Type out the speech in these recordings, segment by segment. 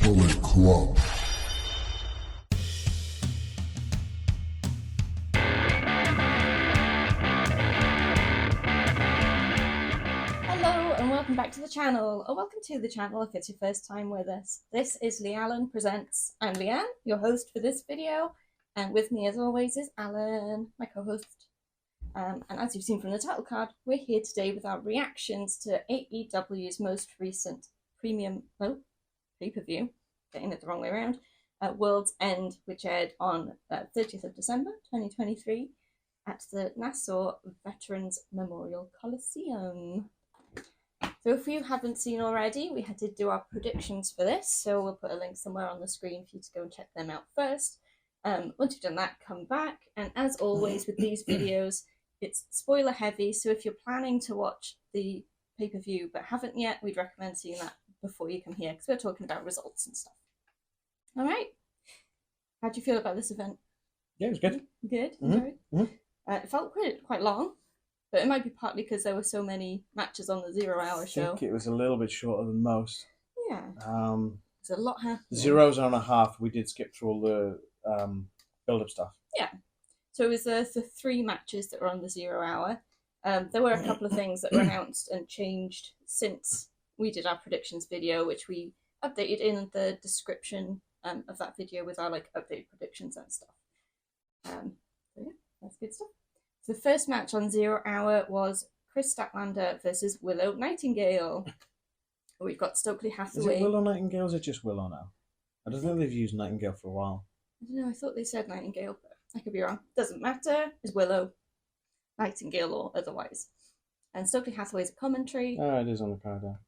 Bullet Club. Hello and welcome back to the channel, or welcome to the channel if it's your first time with us. This is Allin Presents. I'm Leanne, your host for this video, and with me as always is Allin, my co-host. And as you've seen from the title card, we're here today with our reactions to AEW's most recent premium pay-per-view, getting it the wrong way around, World's End, which aired on 30th of December 2023 at the Nassau Veterans Memorial Coliseum. So if you haven't seen already, we had to do our predictions for this, so we'll put a link somewhere on the screen for you to go and check them out first. Once you've done that, come back, and as always with these videos, it's spoiler heavy, so if you're planning to watch the pay-per-view but haven't yet, we'd recommend seeing that before you come here, because we're talking about results and stuff. Alright, how do you feel about this event? Yeah, it was good. Good? It felt quite long, but it might be partly because there were so many matches on the 0 hour show. I think it was a little bit shorter than most. Yeah. There's a lot happening. 0 hours and a half, we did skip through all the build-up stuff. Yeah. So it was the 3 matches that were on the 0 hour. There were a couple of things that were announced and changed since we did our predictions video, which we updated in the description of that video with our updated predictions and stuff. So yeah, that's good stuff. So the first match on 0 hour was Kris Statlander versus Willow Nightingale. We've got Stokely Hathaway. Is it Willow Nightingale or is it just Willow now? I don't think they've used Nightingale for a while. I don't know, I thought they said Nightingale, but I could be wrong. Doesn't matter. It's Willow, Nightingale or otherwise. And Stokely Hathaway's a commentary. Oh, it is on the card there.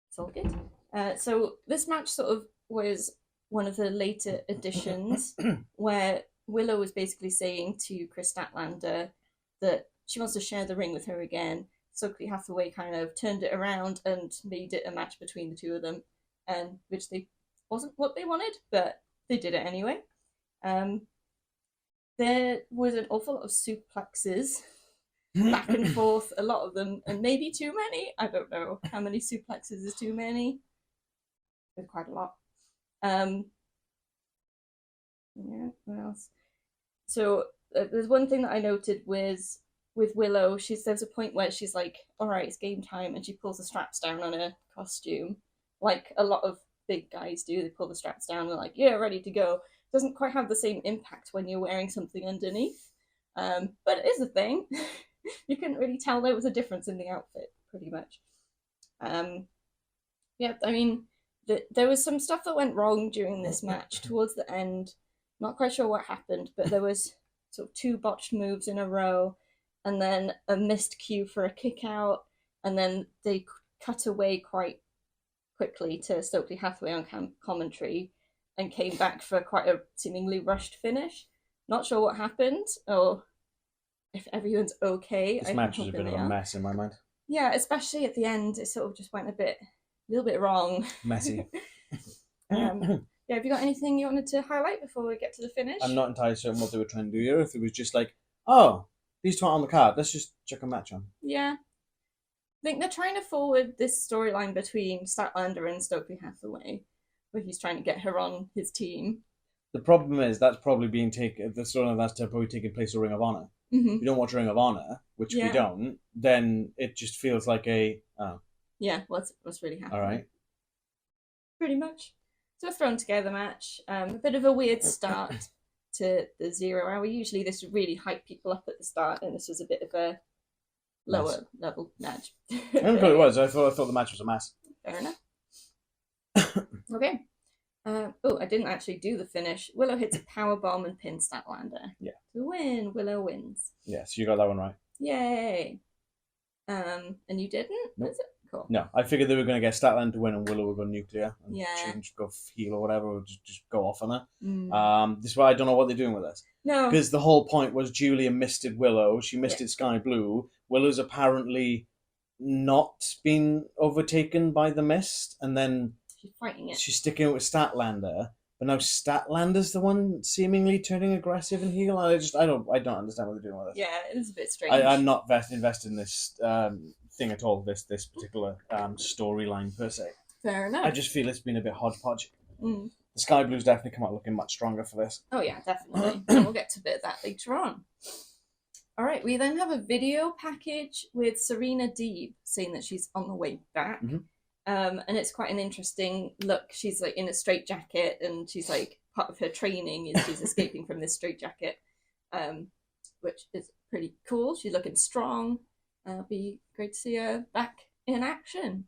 It's all good. So this match sort of was one of the later additions where Willow was basically saying to Kris Statlander that she wants to share the ring with her again. Stokely Hathaway kind of turned it around and made it a match between the two of them, and which wasn't what they wanted, but they did it anyway. There was an awful lot of suplexes back and forth, a lot of them, and maybe too many. I don't know how many suplexes is too many. There's quite a lot. Yeah, what else? So there's one thing that I noted with Willow. There's a point where she's like, all right, it's game time, and she pulls the straps down on her costume, like a lot of big guys do. They pull the straps down and they're like, yeah, ready to go. Doesn't quite have the same impact when you're wearing something underneath, but it is a thing. You couldn't really tell there was a difference in the outfit, pretty much. Yeah, I mean, there was some stuff that went wrong during this match towards the end. Not quite sure what happened, but there was sort of 2 botched moves in a row, and then a missed cue for a kick out, and then they cut away quite quickly to Stokely Hathaway on commentary and came back for quite a seemingly rushed finish. Not sure what happened, or if everyone's okay. This match was a bit of a mess in my mind. Yeah, especially at the end, it sort of just went a little bit wrong. Messy. Yeah, have you got anything you wanted to highlight before we get to the finish? I'm not entirely certain what they were trying to do here. If it was just like, oh, these two aren't on the card, let's just check a match on. Yeah. I think they're trying to forward this storyline between Statlander and Stokely Hathaway, where he's trying to get her on his team. The problem is that's probably being taken. The storyline that's probably taking place in Ring of Honor. Mm-hmm. If you don't watch Ring of Honor, which we don't, then it just feels like a yeah, what's really happening? All right, pretty much. So a thrown together match. A bit of a weird start to the 0 hour. Usually this would really hype people up at the start, and this was a bit of a lower level match. I don't know what it was. I thought the match was a mess. Fair enough. Okay. Oh, I didn't actually do the finish. Willow hits a power bomb and pins Statlander. Yeah. To win. Willow wins. Yeah, so you got that one right. Yay. And you didn't? Nope. Was it? Cool. No, I figured they were going to get Statlander to win and Willow would go nuclear and change, go heel or whatever, or just go off on her. This is why I don't know what they're doing with this. No. Because the whole point was Julia misted Willow. She misted Sky Blue. Willow's apparently not been overtaken by the mist, and then she's fighting it. She's sticking it with Statlander. But now Statlander's the one seemingly turning aggressive and heel. I don't understand what they're doing with this. Yeah, it was a bit strange. I'm not invested in this thing at all. This particular storyline per se. Fair enough. I just feel it's been a bit hodgepodge. Mm. The Sky Blues definitely come out looking much stronger for this. Oh yeah, definitely. And we'll get to a bit of that later on. All right, we then have a video package with Serena Deeb saying that she's on the way back. Mm-hmm. And it's quite an interesting look. She's like in a straitjacket, and she's like part of her training is she's escaping from this straitjacket, which is pretty cool. She's looking strong. It'll be great to see her back in action.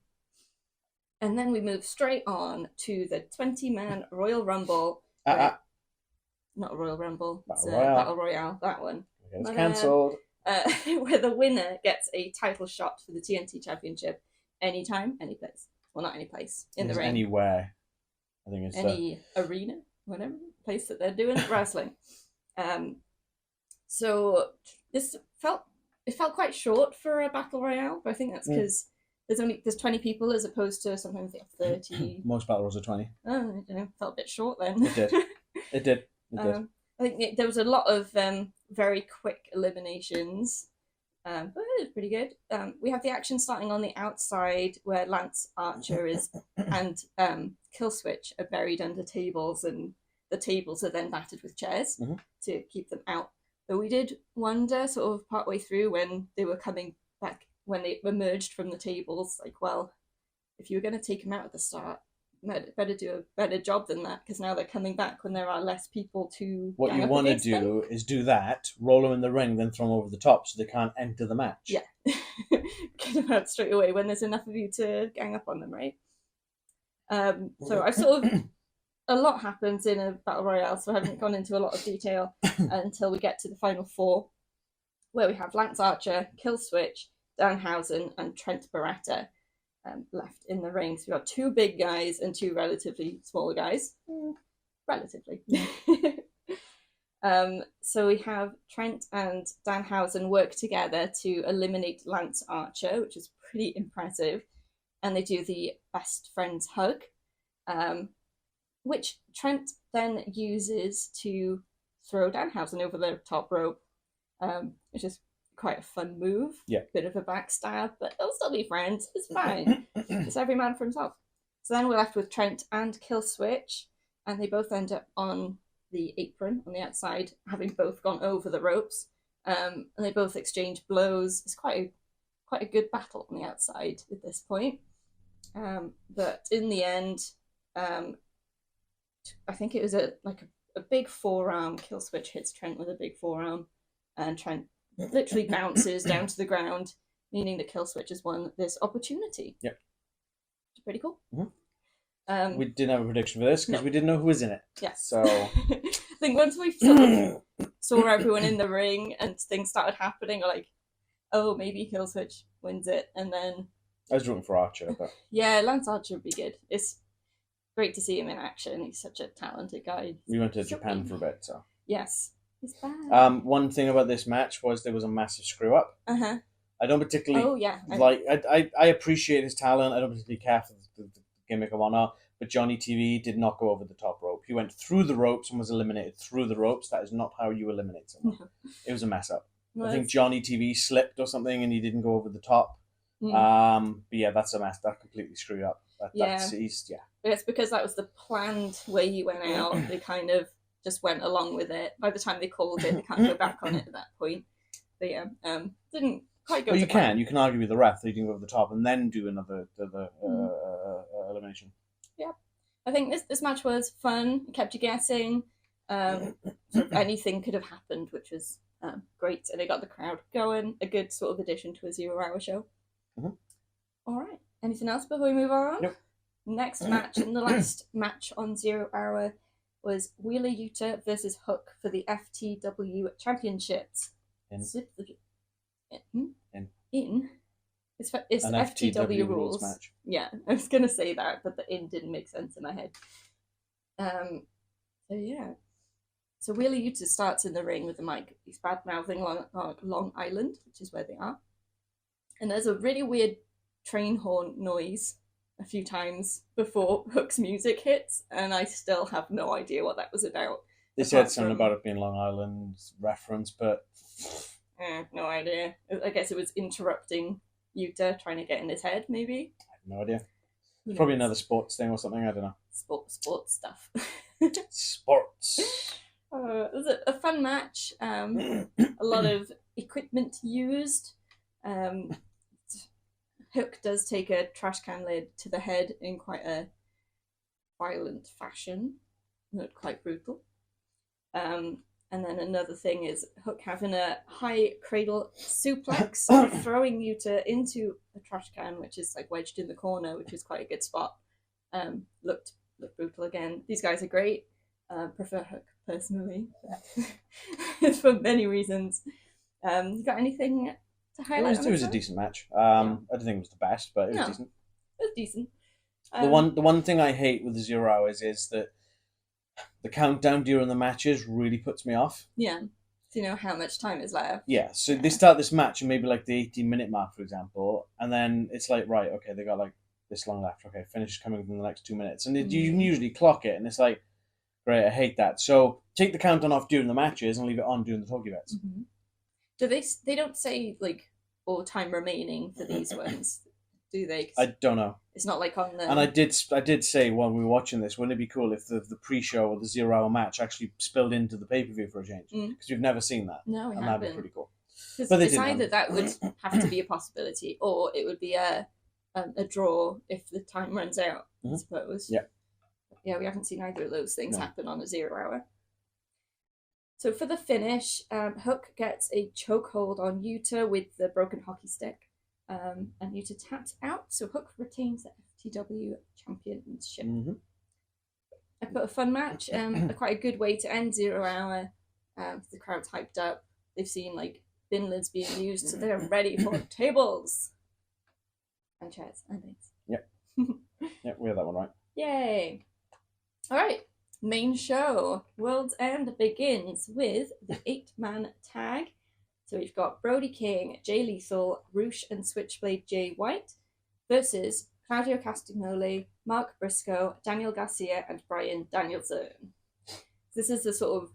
And then we move straight on to the 20-man Royal Rumble. Not Royal Rumble, it's Battle Royale, that one. It's cancelled. Where the winner gets a title shot for the TNT Championship anytime, any place. Well, not any place, in the ring. Anywhere. I think it's any arena, whatever place that they're doing wrestling. So this felt quite short for a Battle Royale, but I think that's because there's 20 people as opposed to sometimes they have 30. Most battle royals are 20. Oh, I don't know, felt a bit short then. It did. I think there was a lot of very quick eliminations, but it was pretty good. We have the action starting on the outside where Lance Archer and Killswitch are buried under tables, and the tables are then battered with chairs to keep them out. But we did wonder sort of partway through when they were coming back, when they emerged from the tables, like, well, if you were going to take them out at the start, better do a better job than that, because now they're coming back when there are less people to. What you want to do is do that, roll them in the ring, then throw them over the top so they can't enter the match. Yeah. Get them out straight away when there's enough of you to gang up on them, right? So I've sort of. A lot happens in a Battle Royale, so I haven't gone into a lot of detail until we get to the final four, where we have Lance Archer, Killswitch, Danhausen, and Trent Barretta left in the ring. So we've got two big guys and two relatively smaller guys. Relatively. So we have Trent and Danhausen work together to eliminate Lance Archer, which is pretty impressive. And they do the best friends hug, which Trent then uses to throw Danhausen over the top rope, which is quite a fun move. Yeah. Bit of a backstab, but they'll still be friends. It's fine. It's every man for himself. So then we're left with Trent and Killswitch, and they both end up on the apron on the outside, having both gone over the ropes. And they both exchange blows. It's quite a good battle on the outside at this point. But in the end, I think it was a big forearm. Killswitch hits Trent with a big forearm, and Trent literally bounces down to the ground, meaning that Killswitch has won this opportunity. Yep. Which is pretty cool. Mm-hmm. We didn't have a prediction for this because we didn't know who was in it. Yes. So I think once we sort of saw everyone in the ring and things started happening, we're like, oh, maybe Killswitch wins it, and then I was rooting for Archer, but yeah, Lance Archer would be good. It's great to see him in action. He's such a talented guy. We went to Japan for a bit, so yes, he's bad. One thing about this match was there was a massive screw up. I don't particularly. Oh yeah. I appreciate his talent. I don't particularly care for the gimmick of honor, but Johnny TV did not go over the top rope. He went through the ropes and was eliminated through the ropes. That is not how you eliminate someone. It was a mess up. I think Johnny TV slipped or something, and he didn't go over the top. But yeah, that's a mess. That completely screwed up. It's because that was the planned way he went out. They kind of just went along with it. By the time they called it, they can't go back on it at that point. But yeah, didn't quite go. Well, you can argue with the ref that he didn't go over the top and then do another elimination. Yeah, I think this match was fun. It kept you guessing. Anything could have happened, which was great, and it got the crowd going. A good sort of addition to a 0-hour show. All right. Anything else before we move on? Nope. Next match, and the last match on 0 Hour, was Wheeler Yuta versus Hook for the FTW Championships. It's an FTW rules match. Yeah, I was going to say that, but the in didn't make sense in my head. So yeah. So Wheeler Yuta starts in the ring with the mic. He's bad-mouthing Long Island, which is where they are. And there's a really weird train horn noise a few times before Hook's music hits, and I still have no idea what that was about. They said something about it being Long Island's reference, but no idea. I guess it was interrupting Yuta, trying to get in his head, maybe. I have no idea. Who Probably knows? another sports thing or something. I don't know. Sports stuff. Sports. It was a fun match. A lot of equipment used. Hook does take a trash can lid to the head in quite a violent fashion. Looked quite brutal. And then another thing is Hook having a high cradle suplex, throwing Yuta into a trash can, which is like wedged in the corner, which is quite a good spot. Looked brutal again. These guys are great. Prefer Hook personally, for many reasons. You got anything to highlight? It was a decent match. I don't think it was the best, but it was decent. It was decent. The one thing I hate with the 0 hours is that the countdown during the matches really puts me off. Yeah. So you know how much time is left. Yeah, so they start this match and maybe like the 18-minute mark, for example, and then it's like, right, okay, they got like this long left. Okay, finish coming within the next 2 minutes. And you can usually clock it, and it's like, great, I hate that. So take the countdown off during the matches and leave it on during the talkie bits. Mm-hmm. Do they don't say like all time remaining for these ones, do they? I don't know. It's not like on the. And I did say when we were watching this, wouldn't it be cool if the pre-show or the 0 hour match actually spilled into the pay-per-view for a change? Because we've never seen that. No, we haven't. That'd be pretty cool. But it's either that would have to be a possibility, or it would be a draw if the time runs out. I suppose. Yeah. Yeah, we haven't seen either of those things happen on a 0 hour. So for the finish, Hook gets a chokehold on Yuta with the broken hockey stick. And Yuta taps out, so Hook retains the FTW championship. I put a fun match, quite a good way to end 0 hour. The crowd's hyped up. They've seen like bin lids being used, so they're ready for tables and chairs and things. Yep. Yep, we had that one right. Yay! All right, main show. World's End begins with the 8-man tag. So we've got Brody King, Jay Lethal, Roosh and Switchblade Jay White versus Claudio Castagnoli, Mark Briscoe, Daniel Garcia, and Bryan Danielson. This is the sort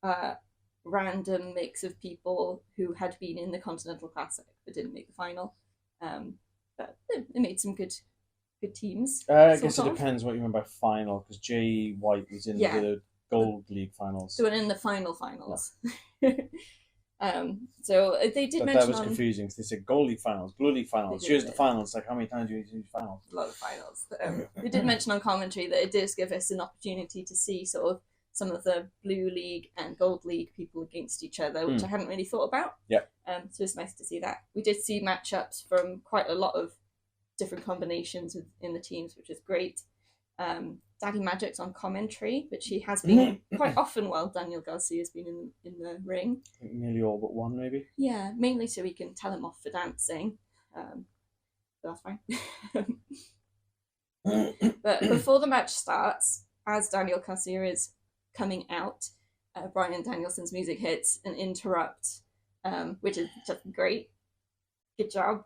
of random mix of people who had been in the Continental Classic but didn't make the final. But they made some good teams. I guess it depends what you mean by final, because Jay White was in the Gold League finals. So in the finals. Yeah. So they did mention that was confusing because they said Gold League finals, Blue League finals. Here's the finals. Like, how many times do you do finals? A lot of finals. They did mention on commentary that it does give us an opportunity to see sort of some of the Blue League and Gold League people against each other, which I hadn't really thought about. Yeah. So it's nice to see that. We did see matchups from quite a lot of different combinations in the teams, which is great. Daddy Magic's on commentary, which he has been quite often while Daniel Garcia has been in the ring. I think nearly all but one, maybe. Yeah, mainly so we can tell him off for dancing. That's fine. But before the match starts, as Daniel Garcia is coming out, Bryan Danielson's music hits and interrupts, which is just great. Good job.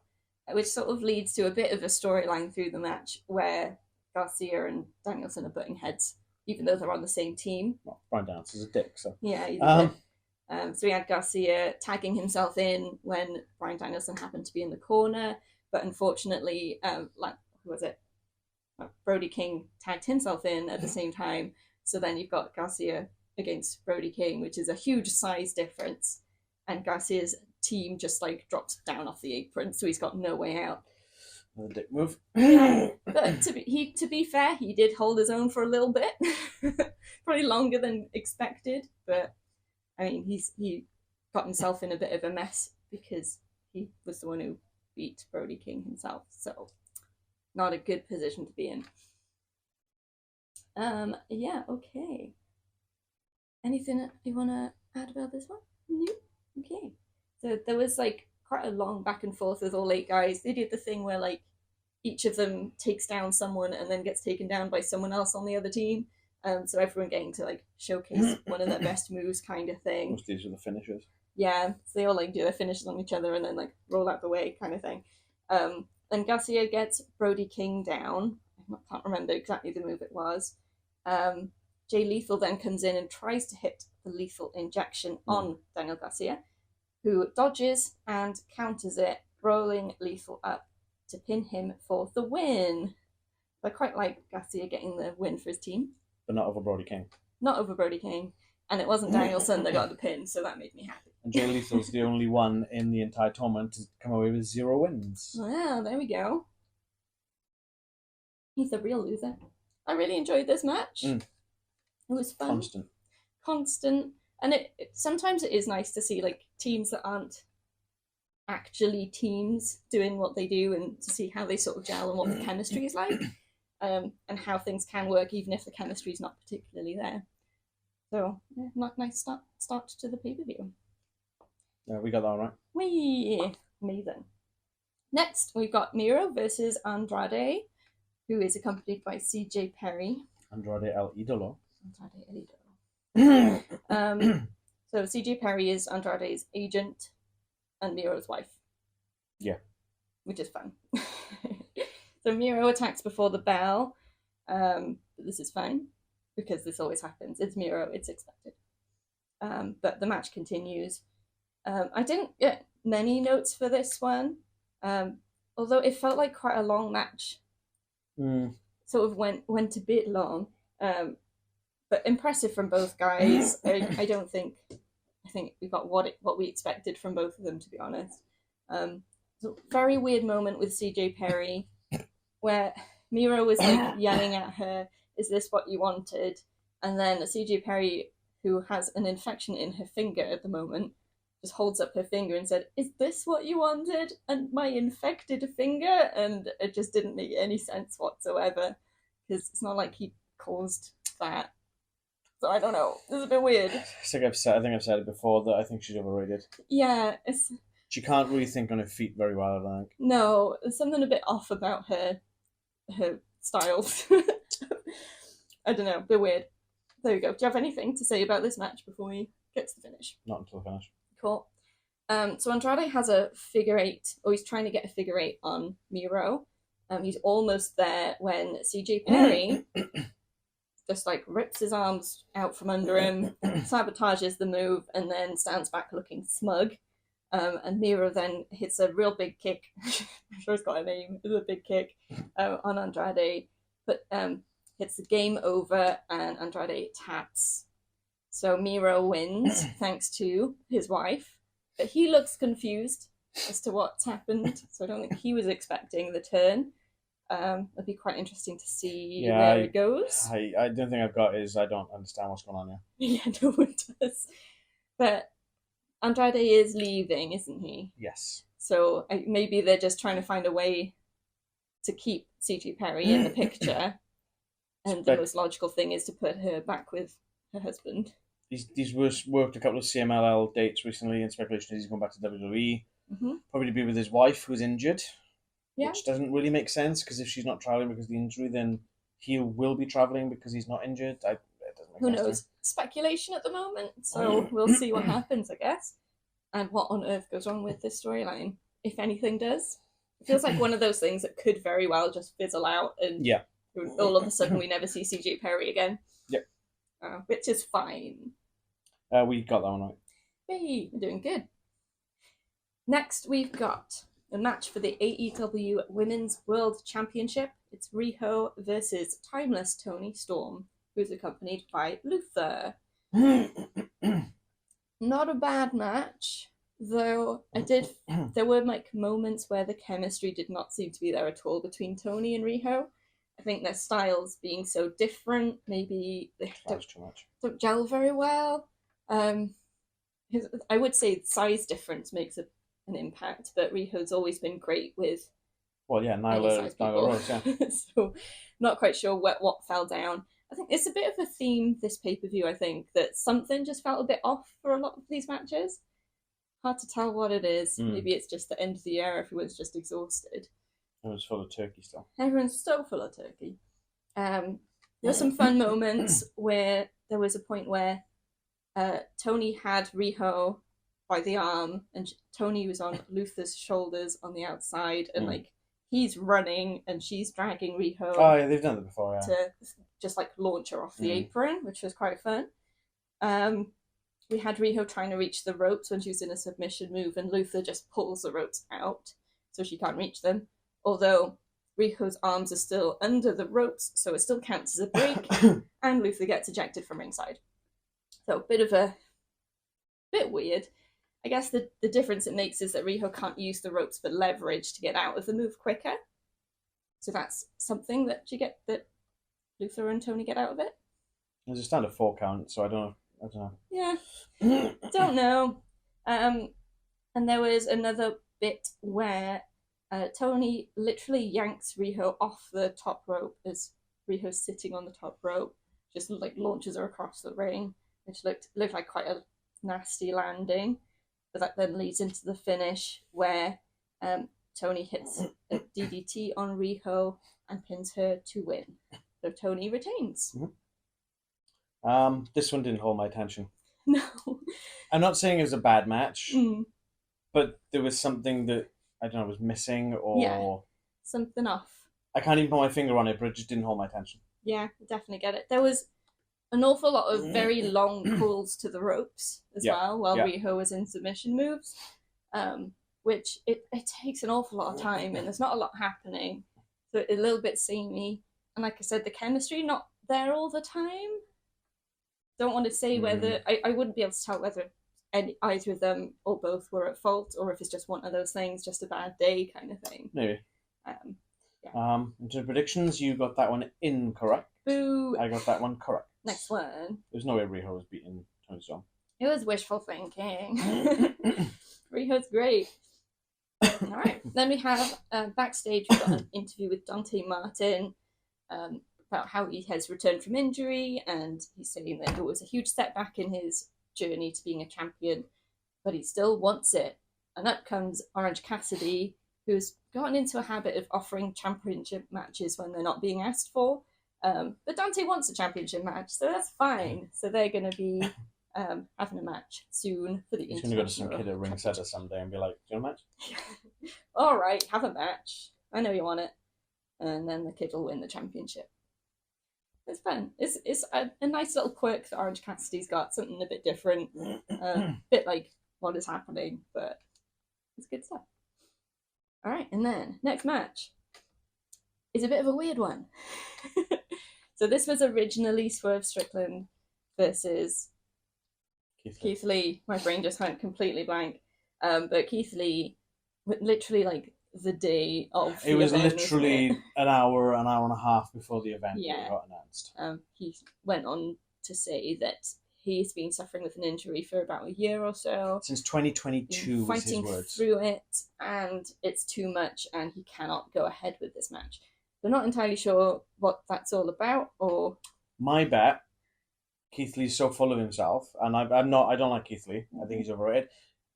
Which sort of leads to a bit of a storyline through the match where Garcia and Danielson are butting heads, even though they're on the same team. Well, Bryan Danielson's a dick, so. Yeah, he's a dick. So we had Garcia tagging himself in when Bryan Danielson happened to be in the corner, but unfortunately, Brody King tagged himself in at the same time. So then you've got Garcia against Brody King, which is a huge size difference, and Garcia's team just like drops down off the apron, so he's got no way out. Another dick move. But to be fair, he did hold his own for a little bit, probably longer than expected. But I mean, he got himself in a bit of a mess because he was the one who beat Brody King himself. So not a good position to be in. Yeah. Okay. Anything you want to add about this one? No. Okay. So there was like quite a long back and forth with all 8 guys. They did the thing where like each of them takes down someone and then gets taken down by someone else on the other team. So everyone getting to like showcase one of their best moves kind of thing. Most of these are the finishers. Yeah, so they all like do their finishes on each other and then like roll out the way kind of thing. Then Garcia gets Brody King down. I can't remember exactly the move it was. Jay Lethal then comes in and tries to hit the lethal injection on Daniel Garcia, who dodges and counters it, rolling Lethal up to pin him for the win. I quite like Garcia getting the win for his team. But not over Brody King. Not over Brody King. And it wasn't Danielson that got the pin, so that made me happy. And Jay Lethal's the only one in the entire tournament to come away with 0 wins. Well, there we go. He's a real loser. I really enjoyed this match. It was fun. Constant. And sometimes it is nice to see like teams that aren't actually teams doing what they do, and to see how they sort of gel and what the chemistry is like, and how things can work even if the chemistry is not particularly there. So, yeah, nice start to the pay-per-view. Yeah, we got that right. Whee! Amazing. Next, we've got Miro versus Andrade, who is accompanied by CJ Perry. Andrade El Idolo. Andrade El Idolo. So CJ Perry is Andrade's agent and Miro's wife. Yeah. Which is fun. So Miro attacks before the bell. But this is fine, because this always happens. It's Miro, it's expected. But the match continues. I didn't get many notes for this one, although it felt like quite a long match. Sort of went a bit long. But impressive from both guys. I think we got what we expected from both of them, to be honest. So very weird moment with CJ Perry, where Miro was like yelling at her, "Is this what you wanted?" And then CJ Perry, who has an infection in her finger at the moment, just holds up her finger and said, "Is this what you wanted?" And my infected finger, and it just didn't make any sense whatsoever, because it's not like he caused that. So I don't know. This is a bit weird. I think I've said it before that I think she's overrated. Yeah, she can't really think on her feet very well, I think. No, there's something a bit off about her styles. I don't know, a bit weird. There we go. Do you have anything to say about this match before we get to the finish? Not until the finish. Cool. So Andrade has a figure eight, or he's trying to get a figure eight on Miro. He's almost there when CJ Perry just like rips his arms out from under him, sabotages the move, and then stands back looking smug. And Miro then hits a real big kick. I'm sure it's got a name. It's a big kick on Andrade, but hits the game over, and Andrade taps. So Miro wins thanks to his wife, but he looks confused as to what's happened. So I don't think he was expecting the turn. It'd be quite interesting to see where it goes. I don't think I've got is I don't understand what's going on here. Yeah, no one does. But Andrade is leaving, isn't he? Yes. So maybe they're just trying to find a way to keep CJ Perry in the picture. And the most logical thing is to put her back with her husband. He's worked a couple of CMLL dates recently, and speculation is he's going back to WWE. Mm-hmm. Probably to be with his wife, who's injured. Yeah. Which doesn't really make sense, because if she's not traveling because of the injury, then he will be traveling because he's not injured. It doesn't make Who sense. Who knows? Speculation at the moment, so we'll see what happens, I guess. And what on earth goes wrong with this storyline, if anything does. It feels like one of those things that could very well just fizzle out, and all of a sudden we never see CJ Perry again. Yep. Which is fine. We got that one right. Hey, we're doing good. Next, we've got a match for the AEW Women's World Championship. It's Riho versus Timeless Toni Storm, who's accompanied by Luther. Not a bad match, though there were like moments where the chemistry did not seem to be there at all between Toni and Riho. I think their styles being so different, maybe they don't gel very well. I would say size difference makes an impact, but Riho's always been great with Nyla Rose, yeah. So not quite sure what fell down. I think it's a bit of a theme this pay-per-view, I think, that something just felt a bit off for a lot of these matches. Hard to tell what it is. Maybe it's just the end of the year, everyone's just exhausted. Everyone's full of turkey still. Everyone's so full of turkey. There were some fun moments where there was a point where Toni had Riho by the arm, and Toni was on Luther's shoulders on the outside, and like he's running and she's dragging Riho. Oh yeah, they've done that before, yeah. To just like launch her off the apron, which was quite fun. We had Riho trying to reach the ropes when she was in a submission move, and Luther just pulls the ropes out so she can't reach them. Although Riho's arms are still under the ropes, so it still counts as a break, and Luther gets ejected from ringside. So a bit weird. I guess the difference it makes is that Riho can't use the ropes for leverage to get out of the move quicker. So that's something that Luther and Toni get out of it. There's a standard 4 count, so I don't know. Yeah, don't know. And there was another bit where Toni literally yanks Riho off the top rope as Riho's sitting on the top rope, just like launches her across the ring, which looked like quite a nasty landing. But that then leads into the finish where Toni hits a DDT on Riho and pins her to win. So Toni retains. Mm-hmm. This one didn't hold my attention. No. I'm not saying it was a bad match, but there was something that, I don't know, was missing or... something off. I can't even put my finger on it, but it just didn't hold my attention. Yeah, I definitely get it. There was an awful lot of very long pulls to the ropes as well, while Riho was in submission moves, which it takes an awful lot of time, and there's not a lot happening. So a little bit samey. And like I said, the chemistry not there all the time. Don't want to say whether... I wouldn't be able to tell whether either of them or both were at fault, or if it's just one of those things, just a bad day kind of thing. Maybe. Into predictions, you got that one incorrect. Boo! I got that one correct. Next one. There's no way Riho was beating Toni Storm. It was wishful thinking. Riho's great. Alright, then we have backstage, we've got an interview with Dante Martin about how he has returned from injury, and he's saying that it was a huge setback in his journey to being a champion, but he still wants it. And up comes Orange Cassidy, who's gotten into a habit of offering championship matches when they're not being asked for. But Dante wants a championship match, so that's fine. So they're going to be having a match soon for the He's going to go to some kid at ringside someday and be like, do you want a match? All right, have a match. I know you want it. And then the kid will win the championship. It's fun. It's a nice little quirk that Orange Cassidy's got, something a bit different. Bit like what is happening, but it's good stuff. All right, and then next match is a bit of a weird one. So this was originally Swerve Strickland versus Keith Lee. My brain just went completely blank. But Keith Lee, literally like the day of the It was event, literally an hour and a half before the event got announced. He went on to say that he's been suffering with an injury for about a year or so. Since 2022 was his words. Fighting through it, and it's too much, and he cannot go ahead with this match. They're not entirely sure what that's all about, or... My bet, Keith Lee's so full of himself, and I don't like Keith Lee. I think he's overrated.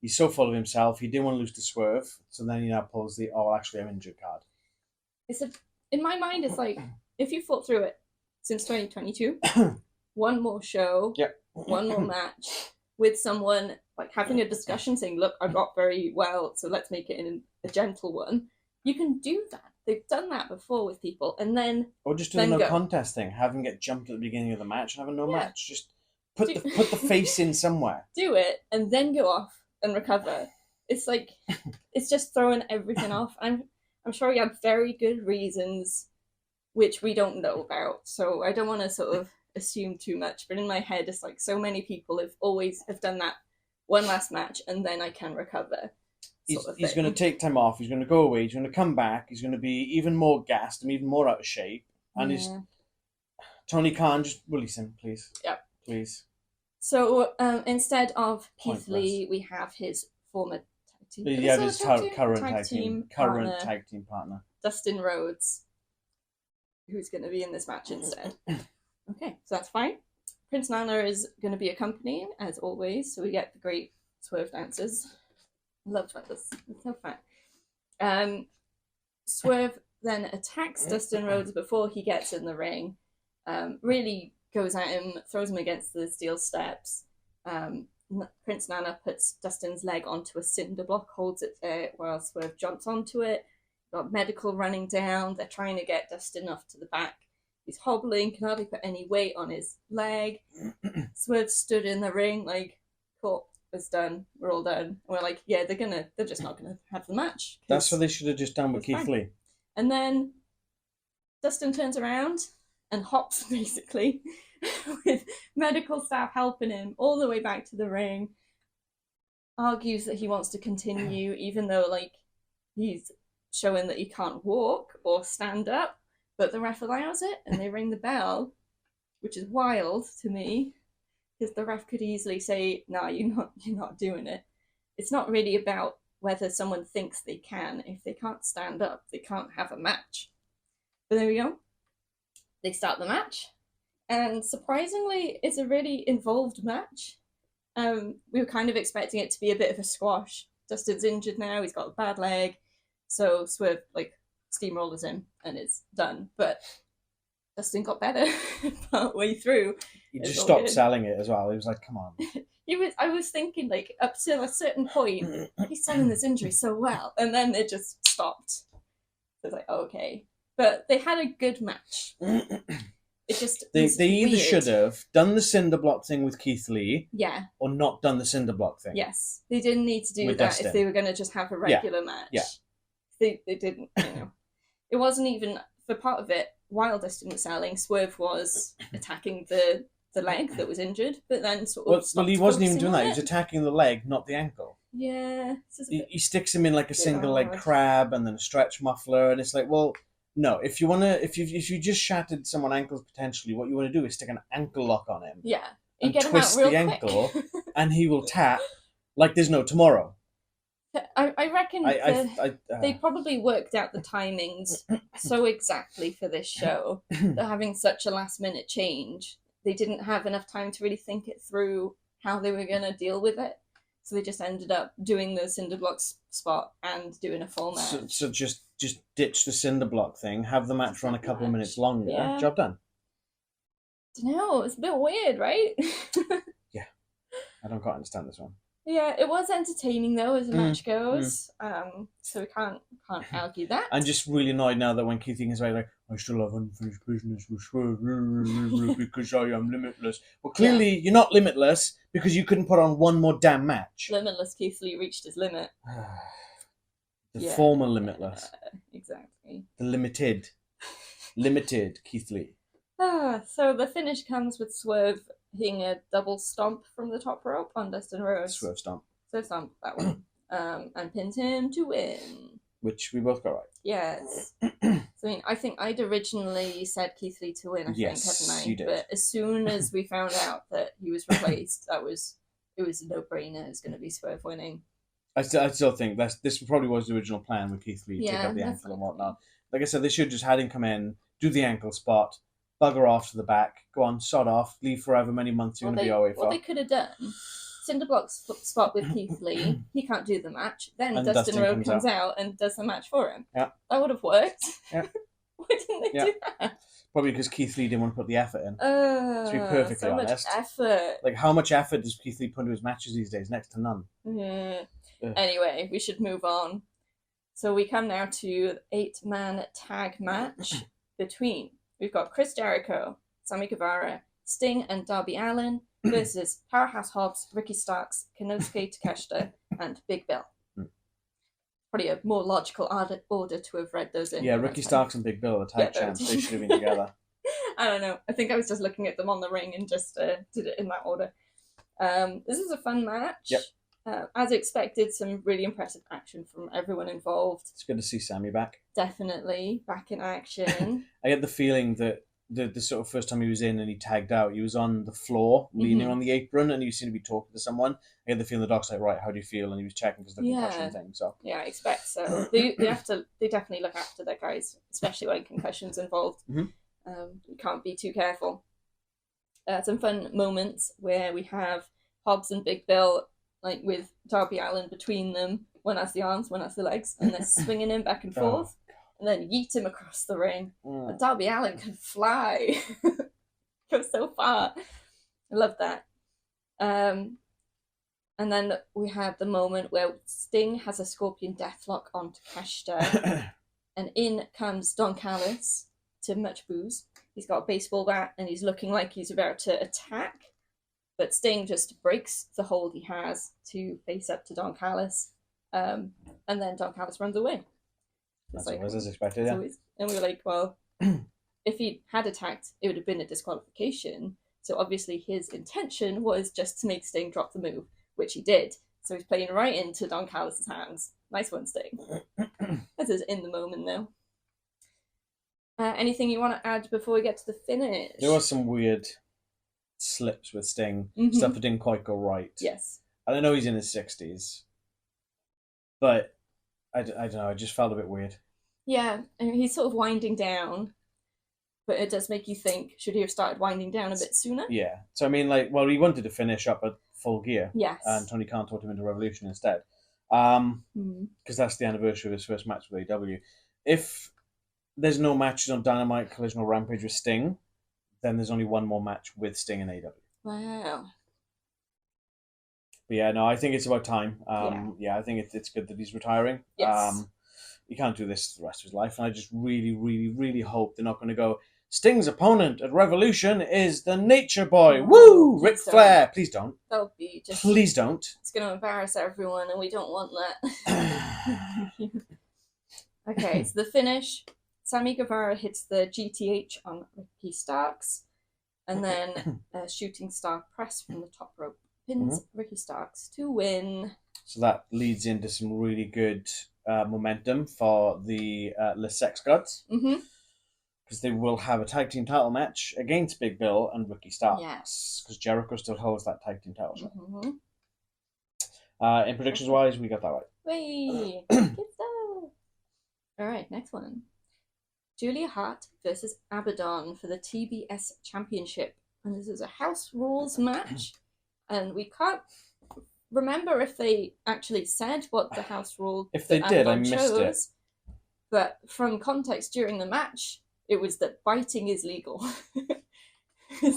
He's so full of himself, he didn't want to lose to Swerve, so then he now pulls the, actually I'm injured card. In my mind, it's like, if you fought through it since 2022, one more show, one more match, with someone, like, having a discussion saying, look, I got very well, so let's make it in a gentle one, you can do that. They've done that before with people, and then... Or just do the no contest thing, have them get jumped at the beginning of the match and have a no match. Just put the face in somewhere. Do it, and then go off and recover. It's like, it's just throwing everything off. I'm sure he had very good reasons, which we don't know about, so I don't want to sort of assume too much, but in my head, it's like so many people have done that one last match, and then I can recover. He's going to take time off, he's going to go away, he's going to come back, he's going to be even more gassed and even more out of shape, and Tony Khan, just release him, please. Yep. Please. So instead of Keith Lee, we have his former tag team. Yeah, his current tag team partner. Dustin Rhodes, who's going to be in this match instead. Okay, so that's fine. Prince Nana is going to be accompanying, as always, so we get the great Swerve dancers. Love this. It's so fun. Swerve then attacks Dustin Rhodes before he gets in the ring. Really goes at him, throws him against the steel steps. Prince Nana puts Dustin's leg onto a cinder block, holds it there while Swerve jumps onto it. Got medical running down. They're trying to get Dustin off to the back. He's hobbling, can hardly put any weight on his leg. Swerve stood in the ring like, cool. It's done. We're all done. And we're like, yeah, they're just not gonna have the match. That's what they should have just done with Keith Lee. And then Dustin turns around and hops, basically, with medical staff helping him all the way back to the ring. Argues that he wants to continue, even though, like, he's showing that he can't walk or stand up. But the ref allows it, and they ring the bell, which is wild to me, because the ref could easily say, "No, you're not doing it." It's not really about whether someone thinks they can. If they can't stand up, they can't have a match. But there we go. They start the match, and surprisingly, it's a really involved match. We were kind of expecting it to be a bit of a squash. Dustin's injured now; he's got a bad leg, so Swerve like steamrollers him, and it's done. But Dustin got better partway through. He just stopped selling it as well. He was like, "Come on." I was thinking, like, up to a certain point, he's selling this injury so well, and then it just stopped. I was like, oh, okay. But they had a good match. It just they either should have done the cinder block thing with Keith Lee, or not done the cinder block thing. Yes, they didn't need to do that Dustin. If they were going to just have a regular match. Yeah, they didn't. You know, it wasn't even for part of it. While Dustin was selling, Swerve was attacking the leg that was injured, but then sort of. Well, he wasn't even doing that. He was attacking the leg, not the ankle. Yeah, he sticks him in like a single leg crab and then a stretch muffler, and it's like, well. No, if you just shattered someone's ankles potentially, what you want to do is stick an ankle lock on him. Yeah. And twist the ankle, and he will tap like there's no tomorrow. I reckon they probably worked out the timings so exactly for this show that having such a last minute change, they didn't have enough time to really think it through how they were going to deal with it. So they just ended up doing the cinder block spot and doing a full match. So just ditch the cinder block thing, have the match run a couple of minutes longer. Yeah. Job done. No, it's a bit weird, right? Yeah, I don't quite understand this one. Yeah, it was entertaining though as the match goes. So we can't argue that. I'm just really annoyed now that when Keith Lee is like, I still have unfinished business with Swerve because I am limitless. Well, clearly you're not limitless because you couldn't put on one more damn match. Limitless Keith Lee reached his limit. The former limitless. Exactly. The limited Keith Lee. So the finish comes with Swerve hitting a double stomp from the top rope on Dustin Rhodes. Swerve stomp. Swerve stomp, that one. And pins him to win. Which we both got right. Yes. So, I think I'd originally said Keith Lee to win, yes, hadn't I? You did. But as soon as we found out that he was replaced, it was a no-brainer. It's going to be Swerve winning. I still think this probably was the original plan with Keith Lee, take up the ankle and whatnot. Like I said, they should just had him come in, do the ankle spot, bugger off to the back, go on, sod off, leave for however many months you're going to be away for. What they could have done, Cinderblock spot with Keith Lee, he can't do the match, then Dustin Rhodes comes out and does the match for him. Yeah. That would have worked. Yeah. Why didn't they do that? Probably because Keith Lee didn't want to put the effort in. To be perfectly honest. Much effort. Like, how much effort does Keith Lee put into his matches these days? Next to none. Yeah. Anyway, we should move on. So we come now to 8-man tag match between, we've got Chris Jericho, Sammy Guevara, Sting and Darby Allin versus Powerhouse Hobbs, Ricky Starks, Konosuke Takeshita, and Big Bill. Probably a more logical order to have read those in. Yeah, Ricky Starks and Big Bill are tag champs. They should have been together. I don't know. I think I was just looking at them on the ring and just did it in that order. This is a fun match. Yep. As expected, some really impressive action from everyone involved. It's good to see Sammy back. Definitely back in action. I get the feeling that the sort of first time he was in and he tagged out, he was on the floor, leaning on the apron, and he seemed to be talking to someone. I get the feeling the doc's like, right, how do you feel? And he was checking because of the concussion thing. So yeah, I expect so. They definitely look after their guys, especially when concussions involved. You can't be too careful. Some fun moments where we have Hobbs and Big Bill, like with Darby Allin between them. One has the arms, one has the legs, and they're swinging him back and forth, and then yeet him across the ring. But Darby Allin can fly, go so far. I love that. And then we have the moment where Sting has a Scorpion Deathlock on Takeshita, and in comes Don Callis to much booze. He's got a baseball bat, and he's looking like he's about to attack. But Sting just breaks the hold he has to face up to Don Callis. And then Don Callis runs away. That's like, as expected, yeah. And we were like, well, if he had attacked, it would have been a disqualification. So obviously his intention was just to make Sting drop the move, which he did. So he's playing right into Don Callis' hands. Nice one, Sting. This is in the moment, though. Anything you want to add before we get to the finish? There was some weird slips with Sting, stuff that didn't quite go right. Yes. And I know he's in his 60s, but I don't know, it just felt a bit weird. Yeah, I mean, he's sort of winding down, but it does make you think, should he have started winding down a bit sooner? Yeah. So, I mean, like, well, he wanted to finish up at Full Gear. Yes. And Tony Khan taught him into Revolution instead. Because that's the anniversary of his first match with AEW. If there's no matches on Dynamite, Collision, or Rampage with Sting, then there's only one more match with Sting and AEW. Wow. But yeah, no, I think it's about time. Yeah, I think it's good that he's retiring. Yes. He can't do this for the rest of his life. And I just really, really, really hope they're not going to go, Sting's opponent at Revolution is the Nature Boy. Woo! Ric Flair. Please don't. That would be just... Please don't. It's going to embarrass everyone, and we don't want that. Okay, so the finish. Sammy Guevara hits the GTH on Ricky Starks, and then a shooting star press from the top rope pins Ricky Starks to win. So that leads into some really good momentum for the Les Sex Gods. Because they will have a tag team title match against Big Bill and Ricky Starks. Yes. Because Jericho still holds that tag team title shot. In predictions-wise, we got that right. Whee! Good stuff! Alright, next one. Julia Hart versus Abadon for the TBS Championship. And this is a house rules match. And we can't remember if they actually said what the house rule if they did, I missed it. But from context during the match, it was that biting is legal.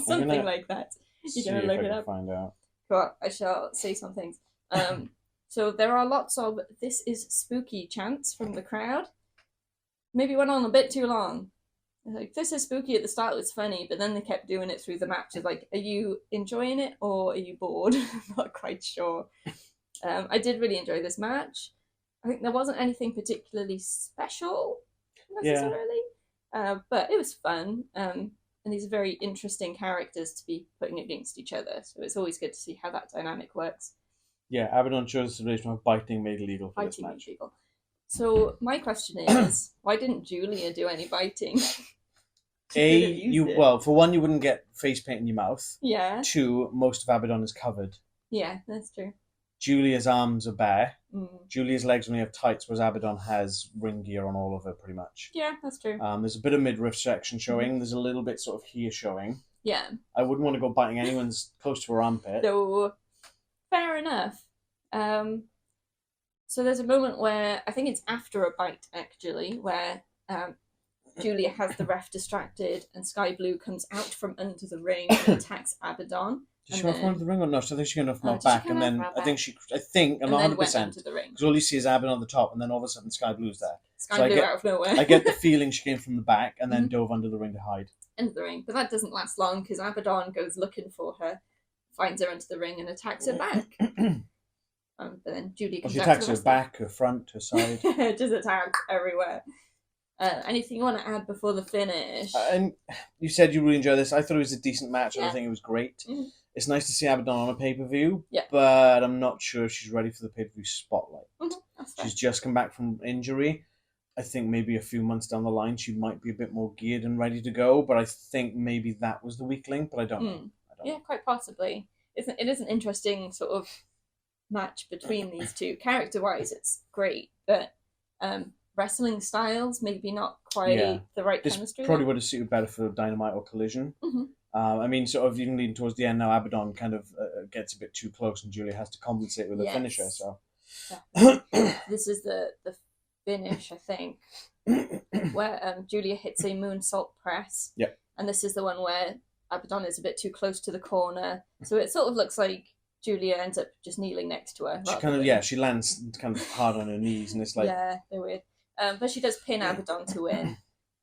Something like that. You're going to look it up. Find out. Cool. I shall say some things. So there are lots of "this is spooky" chants from the crowd. Maybe went on a bit too long. Like, "this is spooky" at the start was funny, but then they kept doing it through the match. It's like, are you enjoying it or are you bored? I'm not quite sure. I did really enjoy this match. I think there wasn't anything particularly special necessarily, but it was fun. And these are very interesting characters to be putting against each other. So it's always good to see how that dynamic works. Yeah, Abadon chose the situation of biting made legal for this match. Legal. So my question is, why didn't Julia do any biting? Well, for one, you wouldn't get face paint in your mouth. Yeah. 2, most of Abadon is covered. Yeah, that's true. Julia's arms are bare. Julia's legs only have tights, whereas Abadon has ring gear on all of her, pretty much. Yeah, that's true. There's a bit of midriff section showing. There's a little bit sort of here showing. Yeah. I wouldn't want to go biting anyone's close to her armpit. So, fair enough. So there's a moment where, I think it's after a bite, actually, where Julia has the ref distracted and Sky Blue comes out from under the ring and attacks Abadon. Did she go from under the ring or not? So I think she came off my back, and then I think I'm not 100%. Because all you see is Abadon on the top, and then all of a sudden Sky Blue's there. Sky Blue out of nowhere. I get the feeling she came from the back and then dove under the ring to hide. Into the ring, but that doesn't last long because Abadon goes looking for her, finds her under the ring, and attacks her back. But then Julia comes out. She attacks her back, her front, her side. Just attacks everywhere. Anything you want to add before the finish? And you said you really enjoyed this. I thought it was a decent match. I think it was great. It's nice to see Abadon on a pay-per-view, but I'm not sure if she's ready for the pay-per-view spotlight. She's just come back from injury. I think maybe a few months down the line she might be a bit more geared and ready to go, but I think maybe that was the weak link, but I don't know. Yeah, quite possibly. It is an interesting sort of match between these two. Character-wise, it's great, but wrestling styles maybe not quite the right chemistry. This probably would have suited better for Dynamite or Collision. I mean, sort of even leading towards the end now, Abadon kind of gets a bit too close and Julia has to compensate with a finisher. So this is the finish, I think, where Julia hits a moonsault press. Yep. And this is the one where Abadon is a bit too close to the corner. So it sort of looks like Julia ends up just kneeling next to her. She lands kind of hard on her knees, and it's like... Yeah, they're weird. But she does pin Abadon to win.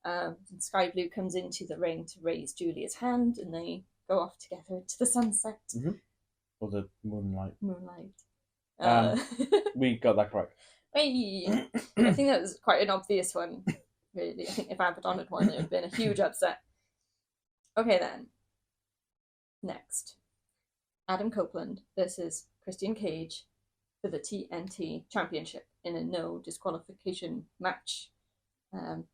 And Sky Blue comes into the ring to raise Julia's hand, and they go off together into the sunset. Or the moonlight. Moonlight. We got that correct. Hey! I think that was quite an obvious one. Really, I think if Abadon had won, it would have been a huge upset. Okay, then. Next. Adam Copeland versus Christian Cage for the TNT Championship in a no disqualification match.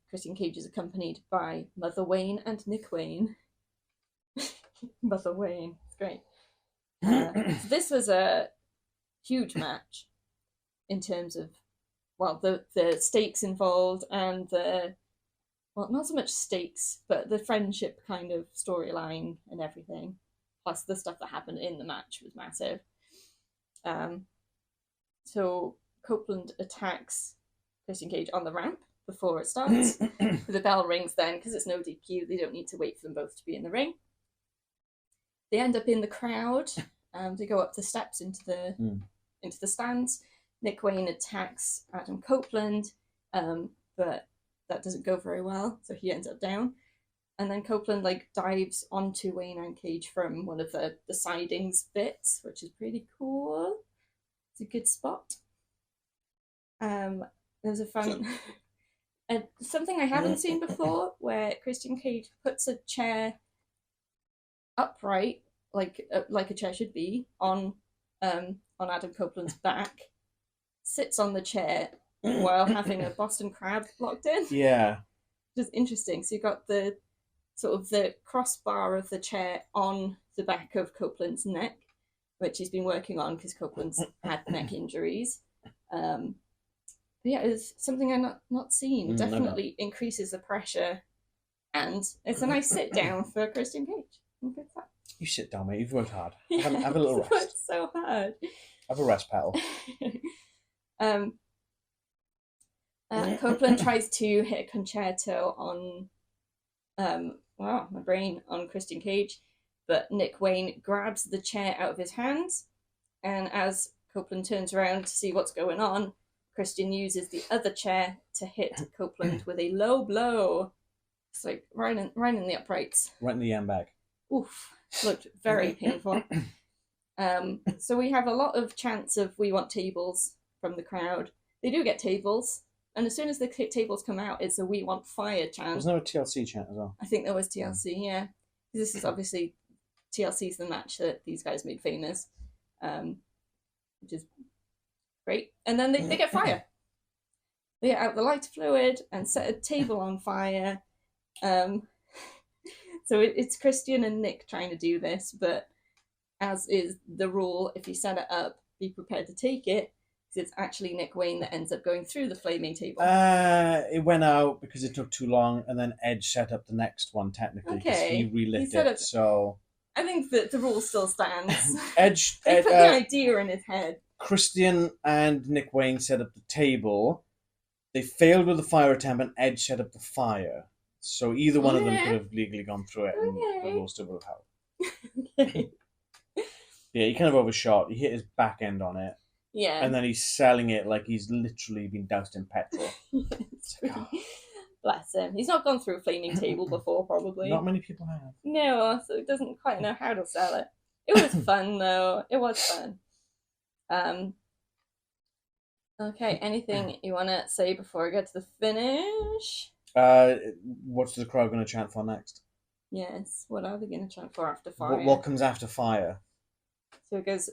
Christian Cage is accompanied by Mother Wayne and Nick Wayne. Mother Wayne, it's great. So this was a huge match in terms of, well, the stakes involved and the, well, not so much stakes, but the friendship kind of storyline and everything. Plus the stuff that happened in the match was massive. So Copeland attacks Christian Cage on the ramp before it starts. The bell rings then, because it's no DQ, they don't need to wait for them both to be in the ring. They end up in the crowd. They go up the steps into the stands. Nick Wayne attacks Adam Copeland, but that doesn't go very well, so he ends up down. And then Copeland dives onto Wayne and Cage from one of the sidings bits, which is pretty cool. It's a good spot. There's a fun something I haven't seen before, where Christian Cage puts a chair upright, like a chair should be, on Adam Copeland's back, sits on the chair while having a Boston Crab locked in. Yeah. Which is interesting. So you got the sort of the crossbar of the chair on the back of Copeland's neck, which he's been working on because Copeland's had neck injuries. But yeah, it's something I've not seen. Definitely increases the pressure, and it's a nice sit down for Christian Cage. You sit down, mate. You've worked hard. Have a little rest. Worked so hard. Have a rest, pal. Copeland tries to hit a concerto on my brain, on Christian Cage, but Nick Wayne grabs the chair out of his hands, and as Copeland turns around to see what's going on, Christian uses the other chair to hit Copeland with a low blow. It's right in the uprights. Right in the yam bag. Oof. Looked very painful. So we have a lot of chants of "we want tables" from the crowd. They do get tables, and as soon as the tables come out, it's a "we want fire" chant. Wasn't there a TLC chant as well? I think there was TLC, yeah. This is obviously TLC's the match that these guys made famous, which is great. And then they get fire. They get out the lighter fluid and set a table on fire. So it's Christian and Nick trying to do this, but as is the rule, if you set it up, be prepared to take it, because it's actually Nick Wayne that ends up going through the flaming table. It went out because it took too long, and then Edge set up the next one, technically, because he relit it, so... I think that the rule still stands. Edge put the idea in his head. Christian and Nick Wayne set up the table. They failed with the fire attempt, and Edge set up the fire. So either one of them could have legally gone through it, and the rule still would have helped. Yeah, he kind of overshot. He hit his back end on it. Yeah. And then he's selling it like he's literally been doused in petrol. Bless him. He's not gone through a flaming table before, probably. Not many people have. No, so he doesn't quite know how to sell it. It was fun, though. It was fun. Okay, anything you want to say before I get to the finish? What's the crowd going to chant for next? Yes, what are they going to chant for after fire? What comes after fire? So it goes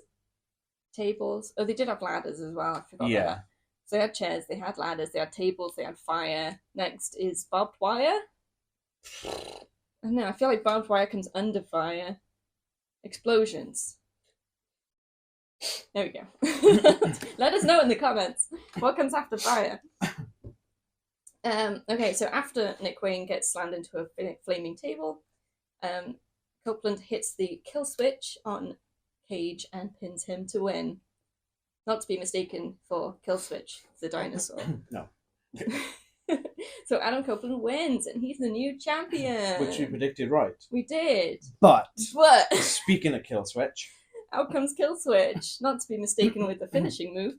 tables. Oh, they did have ladders as well. I forgot about that. So they had chairs, they had ladders, they had tables, they had fire. Next is barbed wire. I don't know, I feel like barbed wire comes under fire. Explosions. There we go. Let us know in the comments what comes after fire. Okay, so after Nick Wayne gets slammed into a flaming table, Copeland hits the kill switch on Cage and pins him to win. Not to be mistaken for Kill Switch, the dinosaur. No. So Adam Copeland wins, and he's the new champion. Which we predicted right. We did. But speaking of Kill Switch, out comes Kill Switch. Not to be mistaken with the finishing move.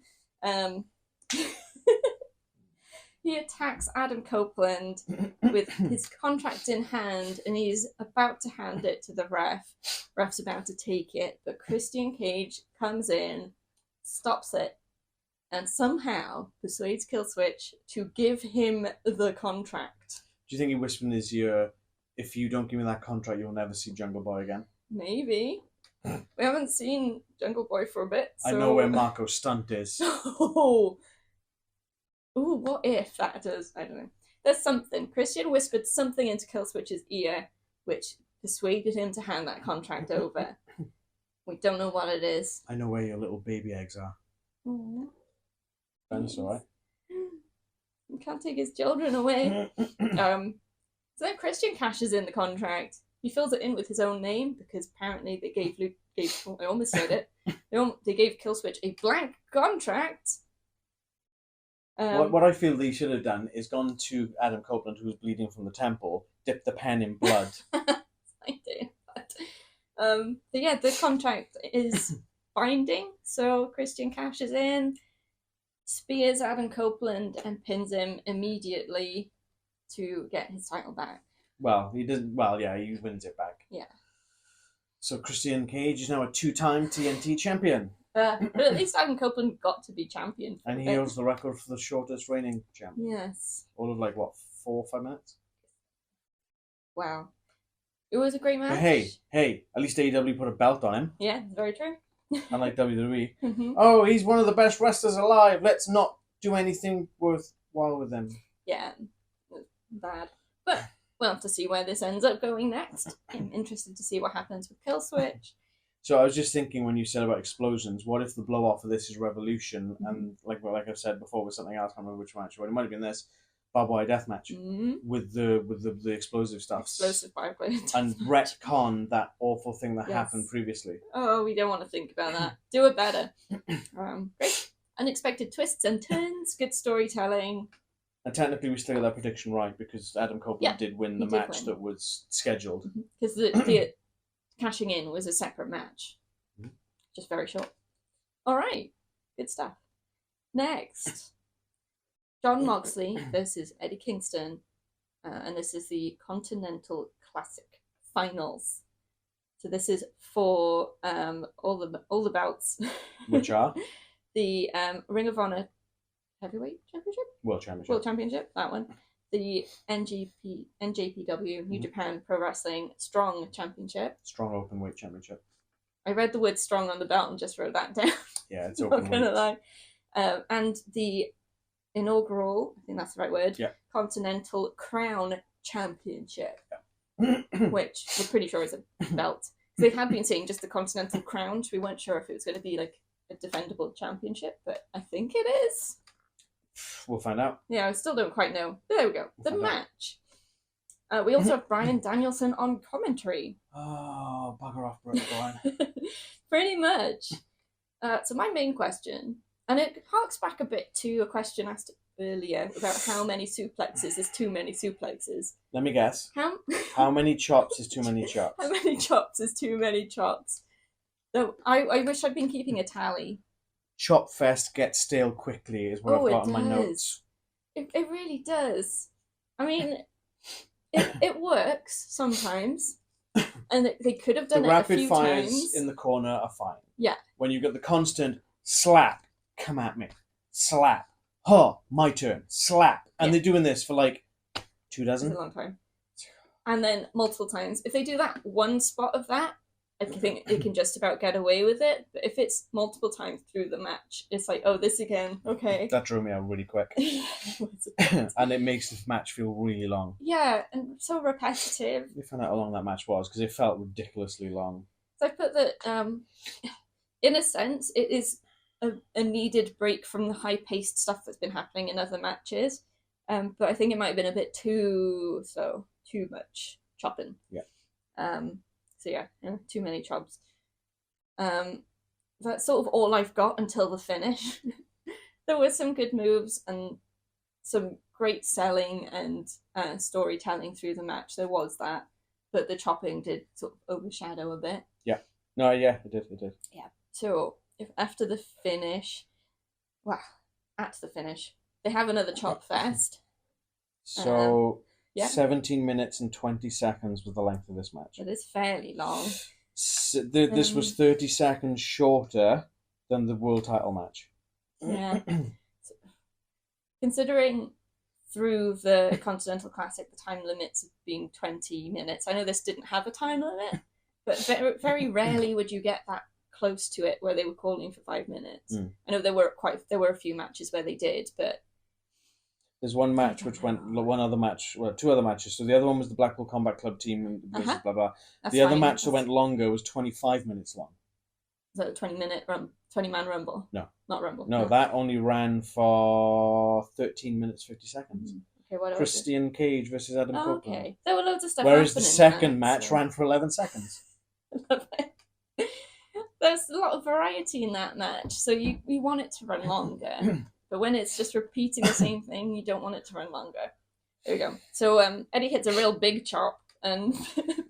He attacks Adam Copeland with his contract in hand, and he's about to hand it to the ref. Ref's about to take it, but Christian Cage comes in, stops it, and somehow persuades Killswitch to give him the contract. Do you think he whispered in his ear, if you don't give me that contract, you'll never see Jungle Boy again? Maybe. We haven't seen Jungle Boy for a bit, so... I know where Marco's stunt is. Ooh, what if that does? I don't know. There's something. Christian whispered something into Killswitch's ear, which persuaded him to hand that contract over. We don't know what it is. I know where your little baby eggs are. Aww. That's alright. You can't take his children away. So then Christian cashes in the contract. He fills it in with his own name because apparently they gave I almost said it. They gave Killswitch a blank contract. What I feel they should have done is gone to Adam Copeland, who was bleeding from the temple, dipped the pen in blood. But yeah, the contract is binding, so Christian cashes in, spears Adam Copeland, and pins him immediately to get his title back. Well, he doesn't. Well, yeah, he wins it back. Yeah. So Christian Cage is now a 2-time TNT champion. But at least Adam Copeland got to be champion. And he holds the record for the shortest reigning champion. Yes. All of 4 or 5 minutes? Wow. It was a great match. But hey, at least AEW put a belt on him. Yeah, very true. Unlike WWE. Mm-hmm. Oh, he's one of the best wrestlers alive. Let's not do anything worthwhile with him. Yeah, bad. But we'll have to see where this ends up going next. I'm interested to see what happens with Killswitch. So I was just thinking when you said about explosions, what if the blow off of this is Revolution and like I've said before with something else, I can't remember which match, but it might have been this barbed wire death match with the explosive stuff. Explosive barbed wire death and retcon that awful thing that happened previously. Oh, we don't want to think about that. Do it better. Great. Unexpected twists and turns, good storytelling. And technically we still got that prediction right because Adam Copeland did win the match that was scheduled. Because the cashing in was a separate match. Just very short. Alright, good stuff. Next, Jon Moxley versus Eddie Kingston. And this is the Continental Classic Finals. So this is for all the belts. Which are? The Ring of Honor Heavyweight Championship? World Championship. World Championship, that one. The NJPW, New Japan Pro Wrestling Strong Championship. Strong Openweight Championship. I read the word strong on the belt and just wrote that down. Yeah, it's openweight. Not gonna lie. And the inaugural, I think that's the right word, Continental Crown Championship. Yeah. Which we're pretty sure is a belt. They had been saying just the Continental Crown, so we weren't sure if it was going to be like a defendable championship, but I think it is. We'll find out. Yeah, I still don't quite know. There we go. The match. We also have Bryan Danielson on commentary. Oh, bugger off, Bryan. Pretty much. So my main question, and it harks back a bit to a question asked earlier about how many suplexes is too many suplexes. Let me guess. How many chops is too many chops? How many chops is too many chops? So I wish I'd been keeping a tally. Chop fest gets stale quickly is what I've got in my notes. It really does. I mean, it works sometimes, and they could have done it a few times. The rapid fires in the corner are fine. Yeah. When you get the constant slap, come at me, slap, my turn, slap, and they're doing this for like 2 dozen. It's a long time. And then multiple times. If they do that one spot of that, I think they can just about get away with it. But if it's multiple times through the match, it's like, oh, this again, okay. That drew me out really quick. And it makes the match feel really long. Yeah, and so repetitive. We found out how long that match was, because it felt ridiculously long. So I put that, in a sense, it is a needed break from the high-paced stuff that's been happening in other matches. But I think it might have been a bit too much chopping. Yeah. So yeah, too many chops. That's sort of all I've got until the finish. There were some good moves and some great selling and storytelling through the match. There was that, but the chopping did sort of overshadow a bit. Yeah. No, yeah, it did. Yeah. So if after the finish, at the finish, they have another chop fest. So. Yeah. 17 minutes and 20 seconds was the length of this match. It is fairly long. So this was 30 seconds shorter than the world title match. Yeah. Considering through the Continental Classic, the time limits of being 20 minutes. I know this didn't have a time limit, but very, very rarely would you get that close to it where they were calling for 5 minutes. I know there were a few matches where they did, but there's one match which went two other matches. So the other one was the Blackpool Combat Club team versus blah blah. That's the other fine. match that went longer was 25 minutes long. Is that a 20-man rumble? No. Not rumble. No, that only ran for 13 minutes 50 seconds. Okay, what Christian Cage versus Adam Copeland. Okay, there were loads of stuff. Whereas the second match ran for 11 seconds. Love it. There's a lot of variety in that match, so you want it to run longer. But when it's just repeating the same thing, you don't want it to run longer. There we go. So Eddie hits a real big chop and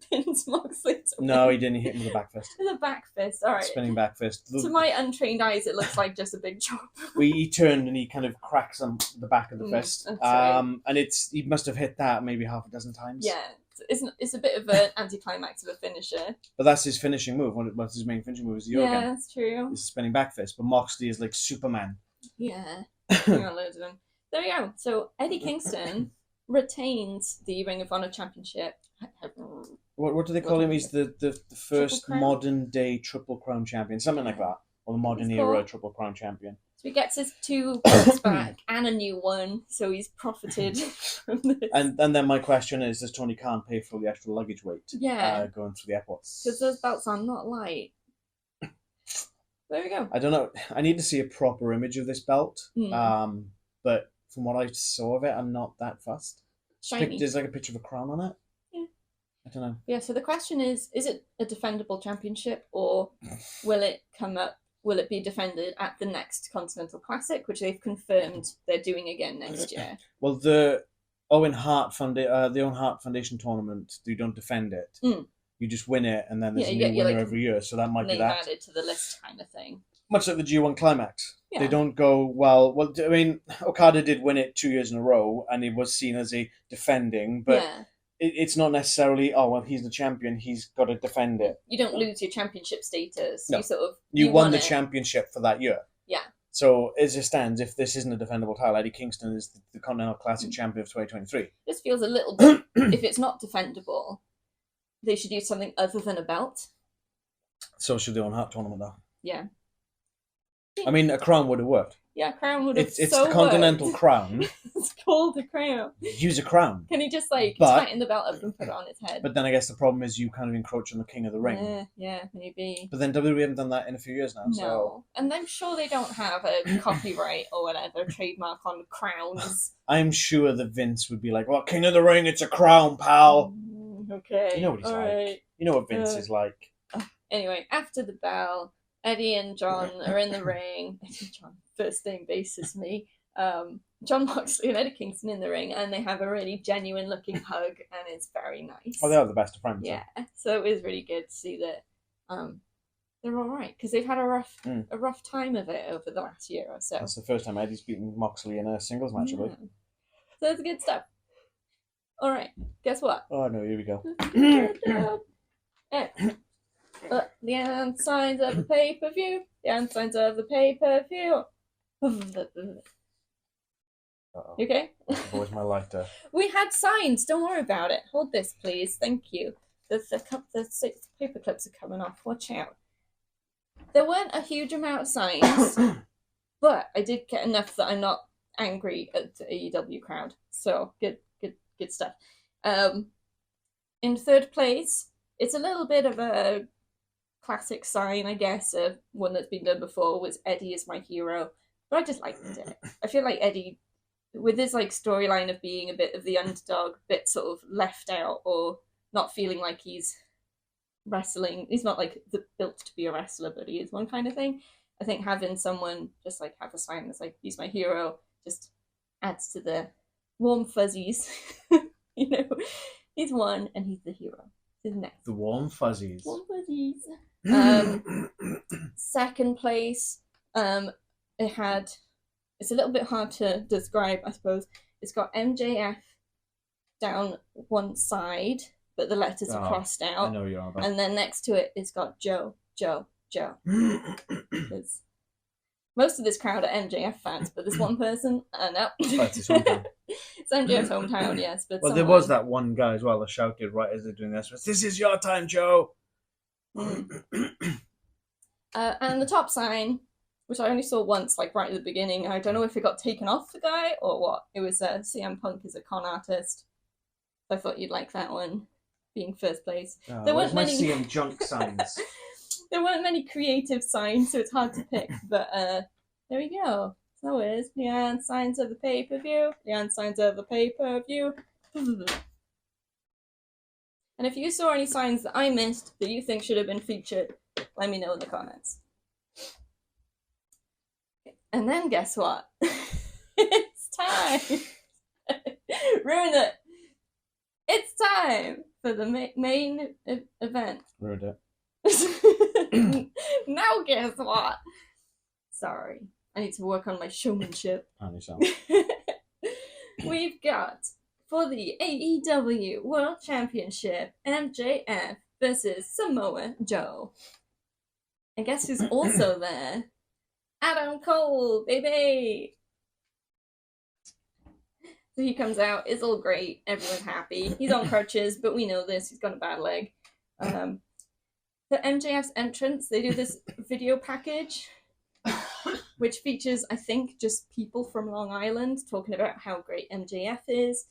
pins Moxley to win. No, he didn't. He hit him with a back fist. With a back fist, all right. Spinning back fist. To my untrained eyes, it looks like just a big chop. He turned and he kind of cracks him the back of the fist. Right. And he must have hit that maybe half a dozen times. Yeah, it's a bit of an anticlimax of a finisher. But that's his finishing move. What's his main finishing move? Is the Yoga. Yeah, that's true. It's a spinning back fist. But Moxley is like Superman. Yeah. Got loads of them. There you go. So Eddie Kingston retains the Ring of Honor Championship. What do they call him? He's the first modern day Triple Crown champion, something like that, or the modern era Triple Crown champion. So he gets his 2 belts back and a new one, so he's profited from this. And then my question is, does Tony Khan pay for the extra luggage weight? Yeah, going through the airports? Because those belts are not light. There we go. I don't know. I need to see a proper image of this belt. But from what I saw of it, I'm not that fussed. Shiny. There's like a picture of a crown on it. Yeah. I don't know. Yeah, so the question is it a defendable championship, or will it be defended at the next Continental Classic, which they've confirmed they're doing again next year? Well, the Owen Hart Foundation tournament, you don't defend it. You just win it, and then there's a new winner every year. So that might be that. Added to the list kind of thing. Much like the G1 Climax. Yeah. They don't go, well, I mean, Okada did win it 2 years in a row, and it was seen as a defending, but it's not necessarily, oh, well, he's the champion, he's got to defend it. You don't lose your championship status. No. You won the championship for that year. Yeah. So, as it stands, if this isn't a defendable title, Eddie Kingston is the Continental Classic champion of 2023. This feels a little bit, if it's not defendable, they should use something other than a belt. So should the Owen Hart tournament, though. Yeah. I mean, a crown would have worked. Yeah, a crown would have It's the Continental worked. Crown. It's called a crown. Use a crown. Can he just, tighten the belt up and put it on his head? But then I guess the problem is you kind of encroach on the King of the Ring. Yeah, maybe. But then WWE haven't done that in a few years now. No. So. And I'm sure they don't have a copyright or whatever, trademark on crowns. I'm sure that Vince would be like, well, King of the Ring, it's a crown, pal. Okay. You know what he's like. Right. You know what Vince is like. Anyway, after the bell, Eddie and John are in the ring. John, first name basis me. John Moxley and Eddie Kingston in the ring, and they have a really genuine looking hug, and it's very nice. Oh, they are the best of friends. Yeah, so it was really good to see that they're all right, because they've had a rough time of it over the last year or so. That's the first time Eddie's beaten Moxley in a singles match, I believe. So it's good stuff. All right, guess what? Oh no, here we go. The signs of the pay-per-view. The signs of the pay-per-view. Uh-oh. You okay? Always my lighter. We had signs. Don't worry about it. Hold this, please. Thank you. The paper clips are coming off. Watch out. There weren't a huge amount of signs, but I did get enough that I'm not angry at the AEW crowd. So good stuff. In third place, it's a little bit of a classic sign, I guess, of one that's been done before, was Eddie is my hero. But I just liked it. I feel like Eddie, with his storyline of being a bit of the underdog, bit sort of left out, or not feeling like he's wrestling. He's not built to be a wrestler, but he is one kind of thing. I think having someone just have a sign that's he's my hero just adds to the warm fuzzies. He's one and he's the hero. He's next. The warm fuzzies. Warm fuzzies. Second place, it's a little bit hard to describe, I suppose. It's got MJF down one side, but the letters are crossed out. I know you are. But... And then next to it, it's got Joe. Most of this crowd are MJF fans, but this one person, no. That's his hometown. It's MJF's hometown, yes. But well, there was that one guy as well that shouted right as they're doing this. This is your time, Joe. And the top sign, which I only saw once, like right at the beginning. I don't know if it got taken off the guy or what. It was CM Punk is a con artist. I thought you'd like that one, being first place. Oh, there weren't many CM Junk signs. There weren't many creative signs, so it's hard to pick. But there we go. So is Leanne signs of the pay-per-view. Leanne signs of the pay-per-view. And if you saw any signs that I missed that you think should have been featured, let me know in the comments. And then guess what? It's time. Ruin it. It's time for the main event. Ruined it. Now guess what? Sorry. I need to work on my showmanship. We've got, for the AEW World Championship, MJF versus Samoa Joe. And guess who's also there? Adam Cole, baby! So he comes out, it's all great, everyone's happy. He's on crutches, but we know this, he's got a bad leg. For MJF's entrance, they do this video package, which features, I think, just people from Long Island talking about how great MJF is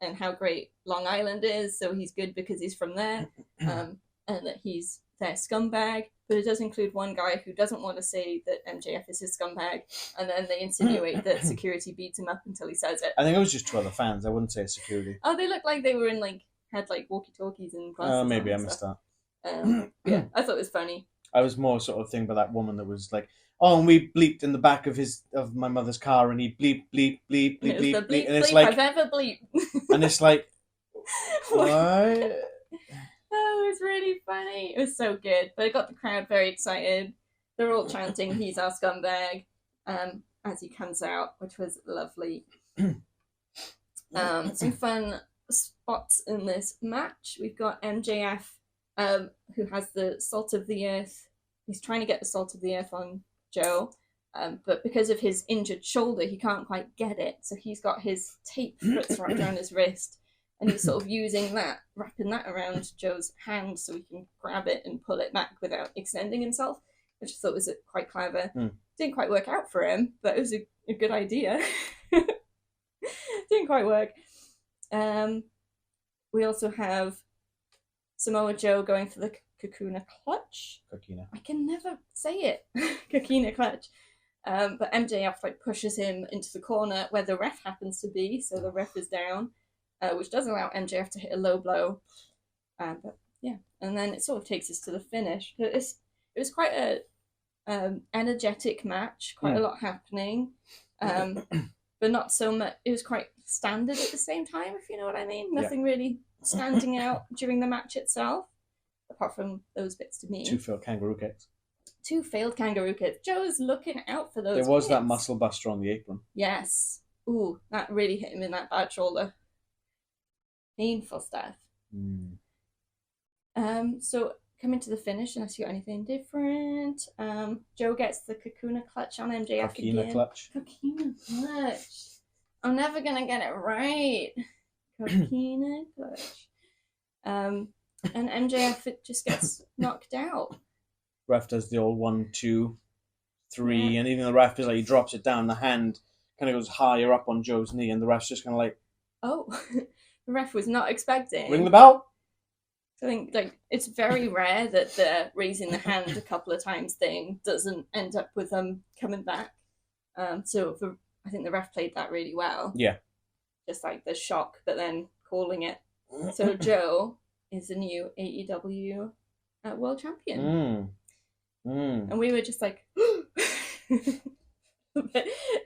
and how great Long Island is. So he's good because he's from there, and that he's their scumbag. But it does include one guy who doesn't want to say that MJF is his scumbag, and then they insinuate that security beats him up until he says it. I think it was just two other fans. I wouldn't say security. Oh, they looked like they were in had walkie-talkies and glasses. Maybe I missed that. Yeah, I thought it was funny. I was more sort of thinking about that woman that was like, oh, and we bleeped in the back of my mother's car, and he bleep, bleep, bleep, bleep, bleep, bleep, and it's like I've ever bleep. And it's like, what? Oh, it was really funny. It was so good, but it got the crowd very excited. They're all chanting, "He's our scumbag," as he comes out, which was lovely. Some fun spots in this match. We've got MJF, who has the salt of the earth. He's trying to get the salt of the earth on Joe, but because of his injured shoulder, he can't quite get it. So he's got his tape that's wrapped around his wrist, and he's sort of using that, wrapping that around Joe's hand so he can grab it and pull it back without extending himself, which I thought was quite clever. Didn't quite work out for him, but it was a good idea. Didn't quite work. We also have Samoa Joe going for the Kakuna clutch. Kakina. I can never say it. Kakina clutch. But MJF pushes him into the corner where the ref happens to be, so the ref is down, which does allow MJF to hit a low blow. But yeah, and then it sort of takes us to the finish. It was quite a energetic match, quite a lot happening, but not so much. It was quite standard at the same time, if you know what I mean. Nothing really standing out during the match itself, apart from those bits to me. 2 failed kangaroo kicks. 2 failed kangaroo kicks. Joe's looking out for those. There was kicks. that muscle buster on the apron. Yes. Ooh, that really hit him in that bad shoulder. Painful stuff. So coming to the finish, unless you got anything different, Joe gets the Kakuna clutch on MJF Kakina again. clutch. Kakina clutch. I'm never gonna get it right. Kakina clutch. And MJF just gets knocked out. Ref does the old 1, 2, 3, and even the ref is like, he drops it down. The hand kind of goes higher up on Joe's knee, and the ref's just kind of like, oh, the ref was not expecting. Ring the bell. I think it's very rare that the raising the hand a couple of times thing doesn't end up with them coming back. So I think the ref played that really well. Yeah. Just the shock, but then calling it. So Joe is the new AEW World Champion. And we were just like, it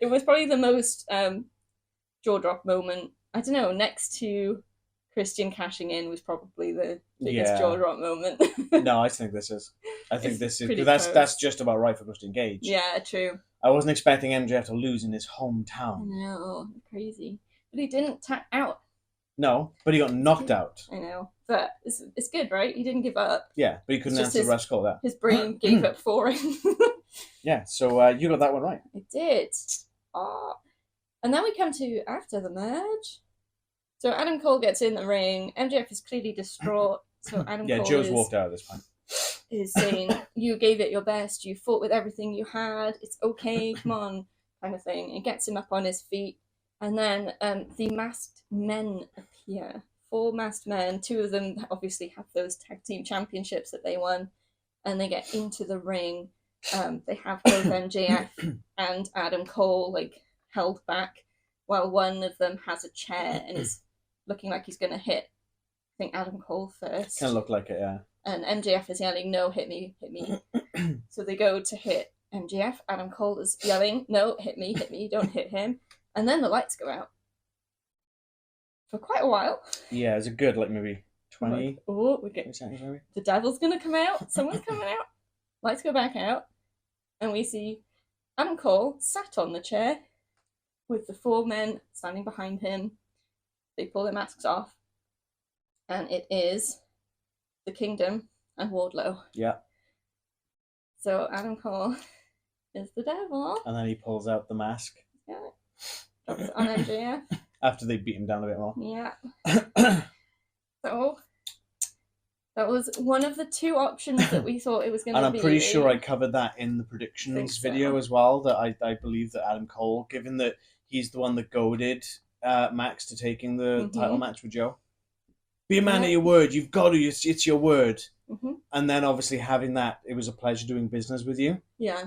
was probably the most jaw drop moment. I don't know, next to Christian cashing in was probably the biggest jaw drop moment. No, I think this is. That's just about right for Christian Gage. Yeah, true. I wasn't expecting MJF to lose in his hometown. No, crazy. But he didn't tap out. No, but he got knocked out. I know, but it's good, right? He didn't give up. Yeah, but he couldn't answer the rest call that. His brain gave up for him. Yeah, so you got that one right. I did. Oh. And then we come to after the merge. So Adam Cole gets in the ring. MJF is clearly distraught. So Adam Cole Joe's walked out at this point. Is saying, you gave it your best. You fought with everything you had. It's okay. Come on. Kind of thing. It gets him up on his feet. And then the masked men appear. 4 masked men. 2 of them obviously have those tag team championships that they won. And they get into the ring. They have both MJF and Adam Cole held back, while one of them has a chair and is looking like he's going to hit, I think, Adam Cole first. Kind of look like it, yeah. And MJF is yelling, no, hit me, hit me. So they go to hit MJF. Adam Cole is yelling, no, hit me, don't hit him. And then the lights go out. For quite a while. Yeah, it's a good, maybe 20. Oh, we get the devil's going to come out. Someone's coming out. Lights go back out. And we see Adam Cole sat on the chair with the 4 men standing behind him. They pull their masks off. And it is the Kingdom and Wardlow. Yeah. So Adam Cole is the devil. And then he pulls out the mask. Yeah. Drops it on MJF. After they beat him down a bit more. Yeah. So that was one of the 2 options that we thought it was going to be. And I'm pretty sure I covered that in the predictions video as well, that I believe that Adam Cole, given that he's the one that goaded Max to taking the title match with Joe. Be a man of your word. You've got to. It's your word. Mm-hmm. And then obviously having that, it was a pleasure doing business with you. Yeah.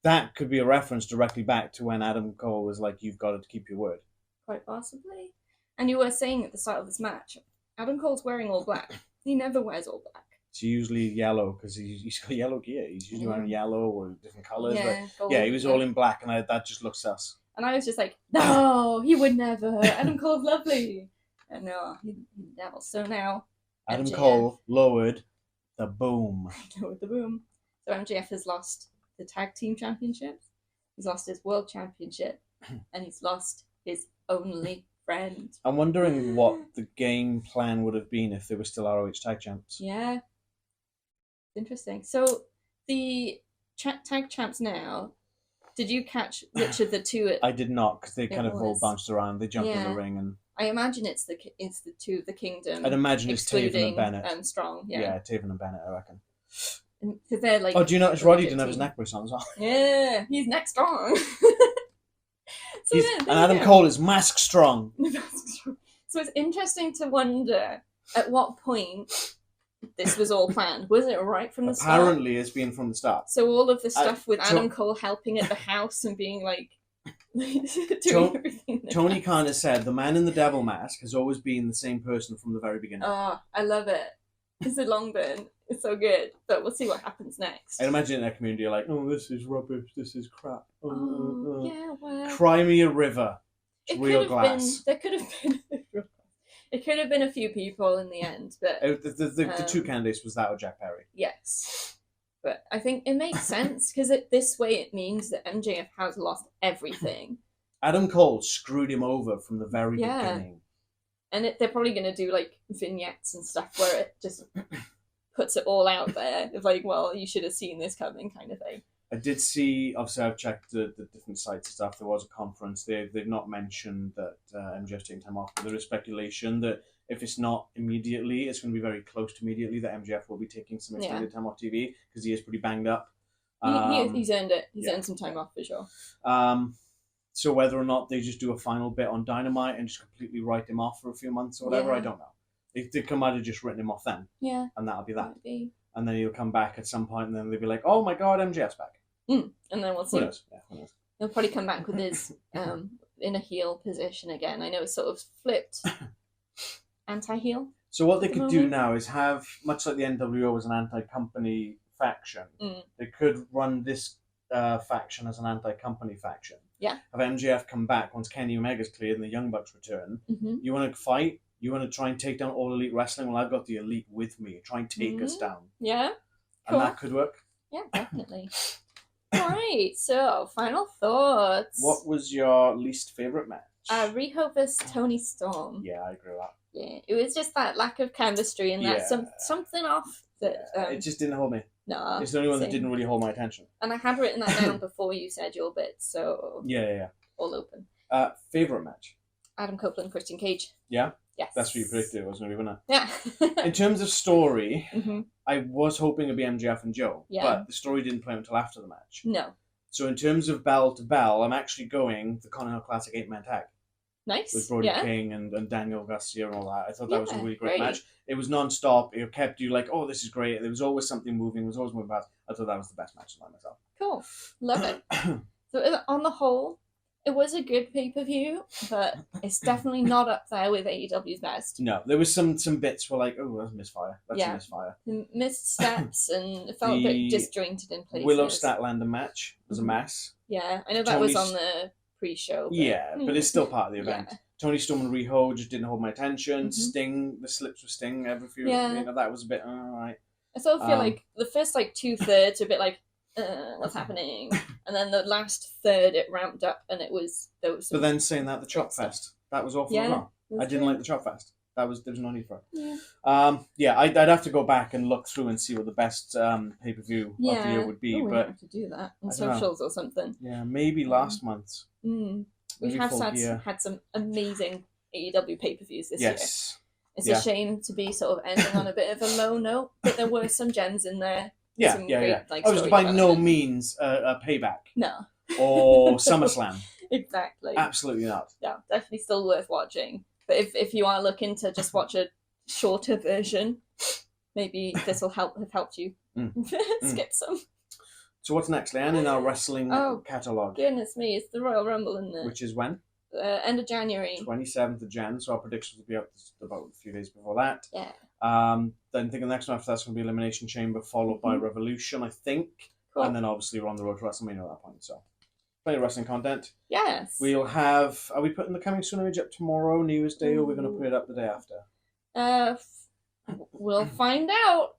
That could be a reference directly back to when Adam Cole was like, you've got to keep your word. Quite possibly. And you were saying at the start of this match, Adam Cole's wearing all black. He never wears all black. It's usually yellow because he's got yellow gear. He's usually wearing yellow or different colours. Yeah, but he was all in black, and that just looks sus. And I was just like, no, he would never. Adam Cole's lovely. And no, he's the devil. So now Adam Cole lowered the boom. Lowered the boom. So MJF has lost the tag team championships. He's lost his world championship. And he's lost his only friend. I'm wondering what the game plan would have been if they were still ROH tag champs. Yeah. Interesting. So the tag champs now, did you catch which of the 2? I did not, because they kind of all bounced around. They jumped in the ring, and I imagine it's the 2 of the Kingdom. I'd imagine it's Taven and Bennett. Strong, yeah, Taven and Bennett, I reckon. Because they're like. Oh, do you notice Roddy didn't have his neck brace on as well? Yeah, he's neck strong. And Adam Cole is mask strong. So it's interesting to wonder at what point this was all planned. Was it right from the start? Apparently, it's been from the start. So all of the stuff with Adam Cole helping at the house and being like doing everything. Tony kind of said the man in the devil mask has always been the same person from the very beginning. Oh, I love it. It's a long burn. It's so good. But we'll see what happens next. I imagine in their community are like, oh, this is rubbish. This is crap. Yeah, well. Cry me a river. It's real glass. There could have been. It could have been a few people in the end, but the 2 candidates was that or Jack Perry. Yes, but I think it makes sense because this way it means that MJF has lost everything. Adam Cole screwed him over from the very beginning, and they're probably going to do vignettes and stuff where it just puts it all out there of well, you should have seen this coming, kind of thing. I did see, obviously I've checked the different sites and stuff, there was a conference, they've not mentioned that MJF's taking time off, but there is speculation that if it's not immediately, it's going to be very close to immediately that MJF will be taking some extended time off TV, because he is pretty banged up. He's earned it. He's earned some time off for sure. So whether or not they just do a final bit on Dynamite and just completely write him off for a few months or whatever, I don't know. They might have just written him off then. Yeah. And that'll be that. And then he'll come back at some point and then they'll be like, oh my god, MJF's back. And then we'll see. Who knows? Yeah, who knows? He'll probably come back with his in a heel position again. I know it's sort of flipped anti-heel. So what they could do now is have, much like the NWO was an anti-company faction, they could run this faction as an anti-company faction. Yeah. Have MJF come back once Kenny Omega's cleared and the Young Bucks return. You want to fight? You want to try and take down All Elite Wrestling? Well, I've got the Elite with me. Try and take us down. Yeah. Cool. And that could work. Yeah, definitely. All right, so final thoughts. What was your least favourite match? Riho vs. Toni Storm. Yeah, I agree with that. Yeah, it was just that lack of chemistry and that Yeah. something off. That it just didn't hold me. No, It's the only one that same. didn't really hold my attention. And I had written that down before you said your bit, so Yeah. all open. Favorite match? Adam Copeland, Christian Cage. Yeah? Yes. That's what you predicted it was going to be, wasn't Yeah. it? In terms of story, hmm I was hoping it'd be MJF and Joe, Yeah. but the story didn't play until after the match. No. So in terms of bell to bell, I'm actually going the Continental Classic 8-man tag Nice. with Brody yeah. King and Daniel Garcia and all that. I thought that was a really great great. match. It was non-stop. It kept you like, oh, this is great. There was always something moving. There was always moving past. I thought that was the best match of myself. Cool. Love it. So on the whole, it was a good pay-per-view, but it's definitely not up there with AEW's best. No, there was some bits were like, oh, that's a misfire. That's a misfire. Missed steps and it felt a bit disjointed in places. Willow Statlander match was a mess. Yeah, I know that was on the pre-show. But... but it's still part of the event. Yeah. Toni Storm and Riho just didn't hold my attention. Mm-hmm. Sting, the slips with Sting every few, that was a bit, alright. I sort of feel like the first 2/3 are a bit like, what's happening? And then the last third it ramped up and it was there was some... But then saying that the Chop Fest, that was awful as well. I didn't like the Chop Fest. There was no need for it. Yeah. I'd have to go back and look through and see what the best pay-per-view of the year would be. But have to do that on socials or something. Yeah, maybe last month. We have had some amazing AEW pay-per-views this year. It's a shame to be sort of ending on a bit of a low note, but there were some gems in there. Yeah. I was by no means a Payback. No. Or SummerSlam. Exactly. Absolutely not. Yeah, definitely still worth watching. But if you are looking to just watch a shorter version, maybe this will have helped you skip some. So what's next, Leanne, in our wrestling catalogue? Goodness me, it's the Royal Rumble, isn't it? Which is when? End of January. 27th of Jan, so our predictions will be up about a few days before that. Yeah. Then I think the next one after that's going to be Elimination Chamber, followed by Revolution, I think. Cool. And then obviously we're on the road to WrestleMania at that point, so plenty of wrestling content. Yes. We'll have, are we putting the Coming Soon image up tomorrow, New Year's Day, or are we going to put it up the day after? We'll find out.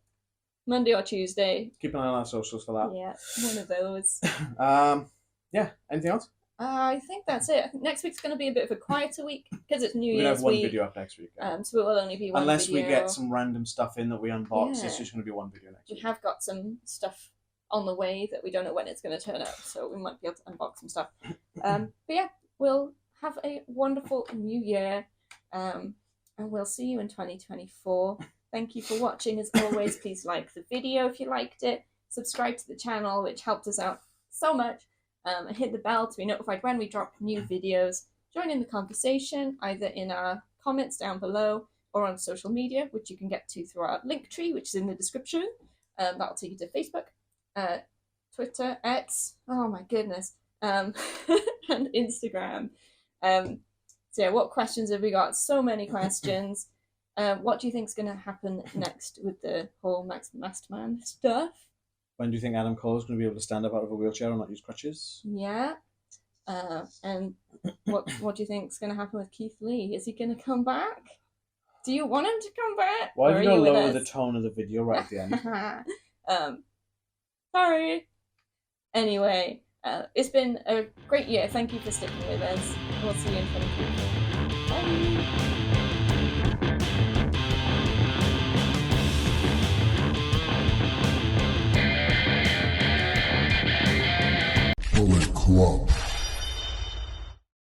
Monday or Tuesday. Keep an eye on our socials for that. Yeah, one of those. Yeah, anything else? I think that's it. I think next week's going to be a bit of a quieter week because it's New Year's week. We're going to have one video up next week. So it will only be one Unless video. we get some random stuff in that we unbox, it's just going to be one video next week. We have got some stuff on the way that we don't know when it's going to turn up, so we might be able to unbox some stuff. But yeah, we'll have a wonderful new year, and we'll see you in 2024. Thank you for watching. As always, please like the video if you liked it. Subscribe to the channel, which helped us out so much. And hit the bell to be notified when we drop new videos. Join in the conversation, either in our comments down below or on social media, which you can get to through our link tree, which is in the description. That'll take you to Facebook, Twitter, X, oh my goodness, and Instagram. So yeah, what questions have we got? So many questions. What do you think is going to happen next with the whole Masterman stuff? When do you think Adam Cole is going to be able to stand up out of a wheelchair and not use crutches? Yeah. And what do you think is going to happen with Keith Lee? Is he going to come back? Do you want him to come back? Why have you got to lower the tone of the video right at the end? Sorry. Anyway, it's been a great year. Thank you for sticking with us. We'll see you in 2024.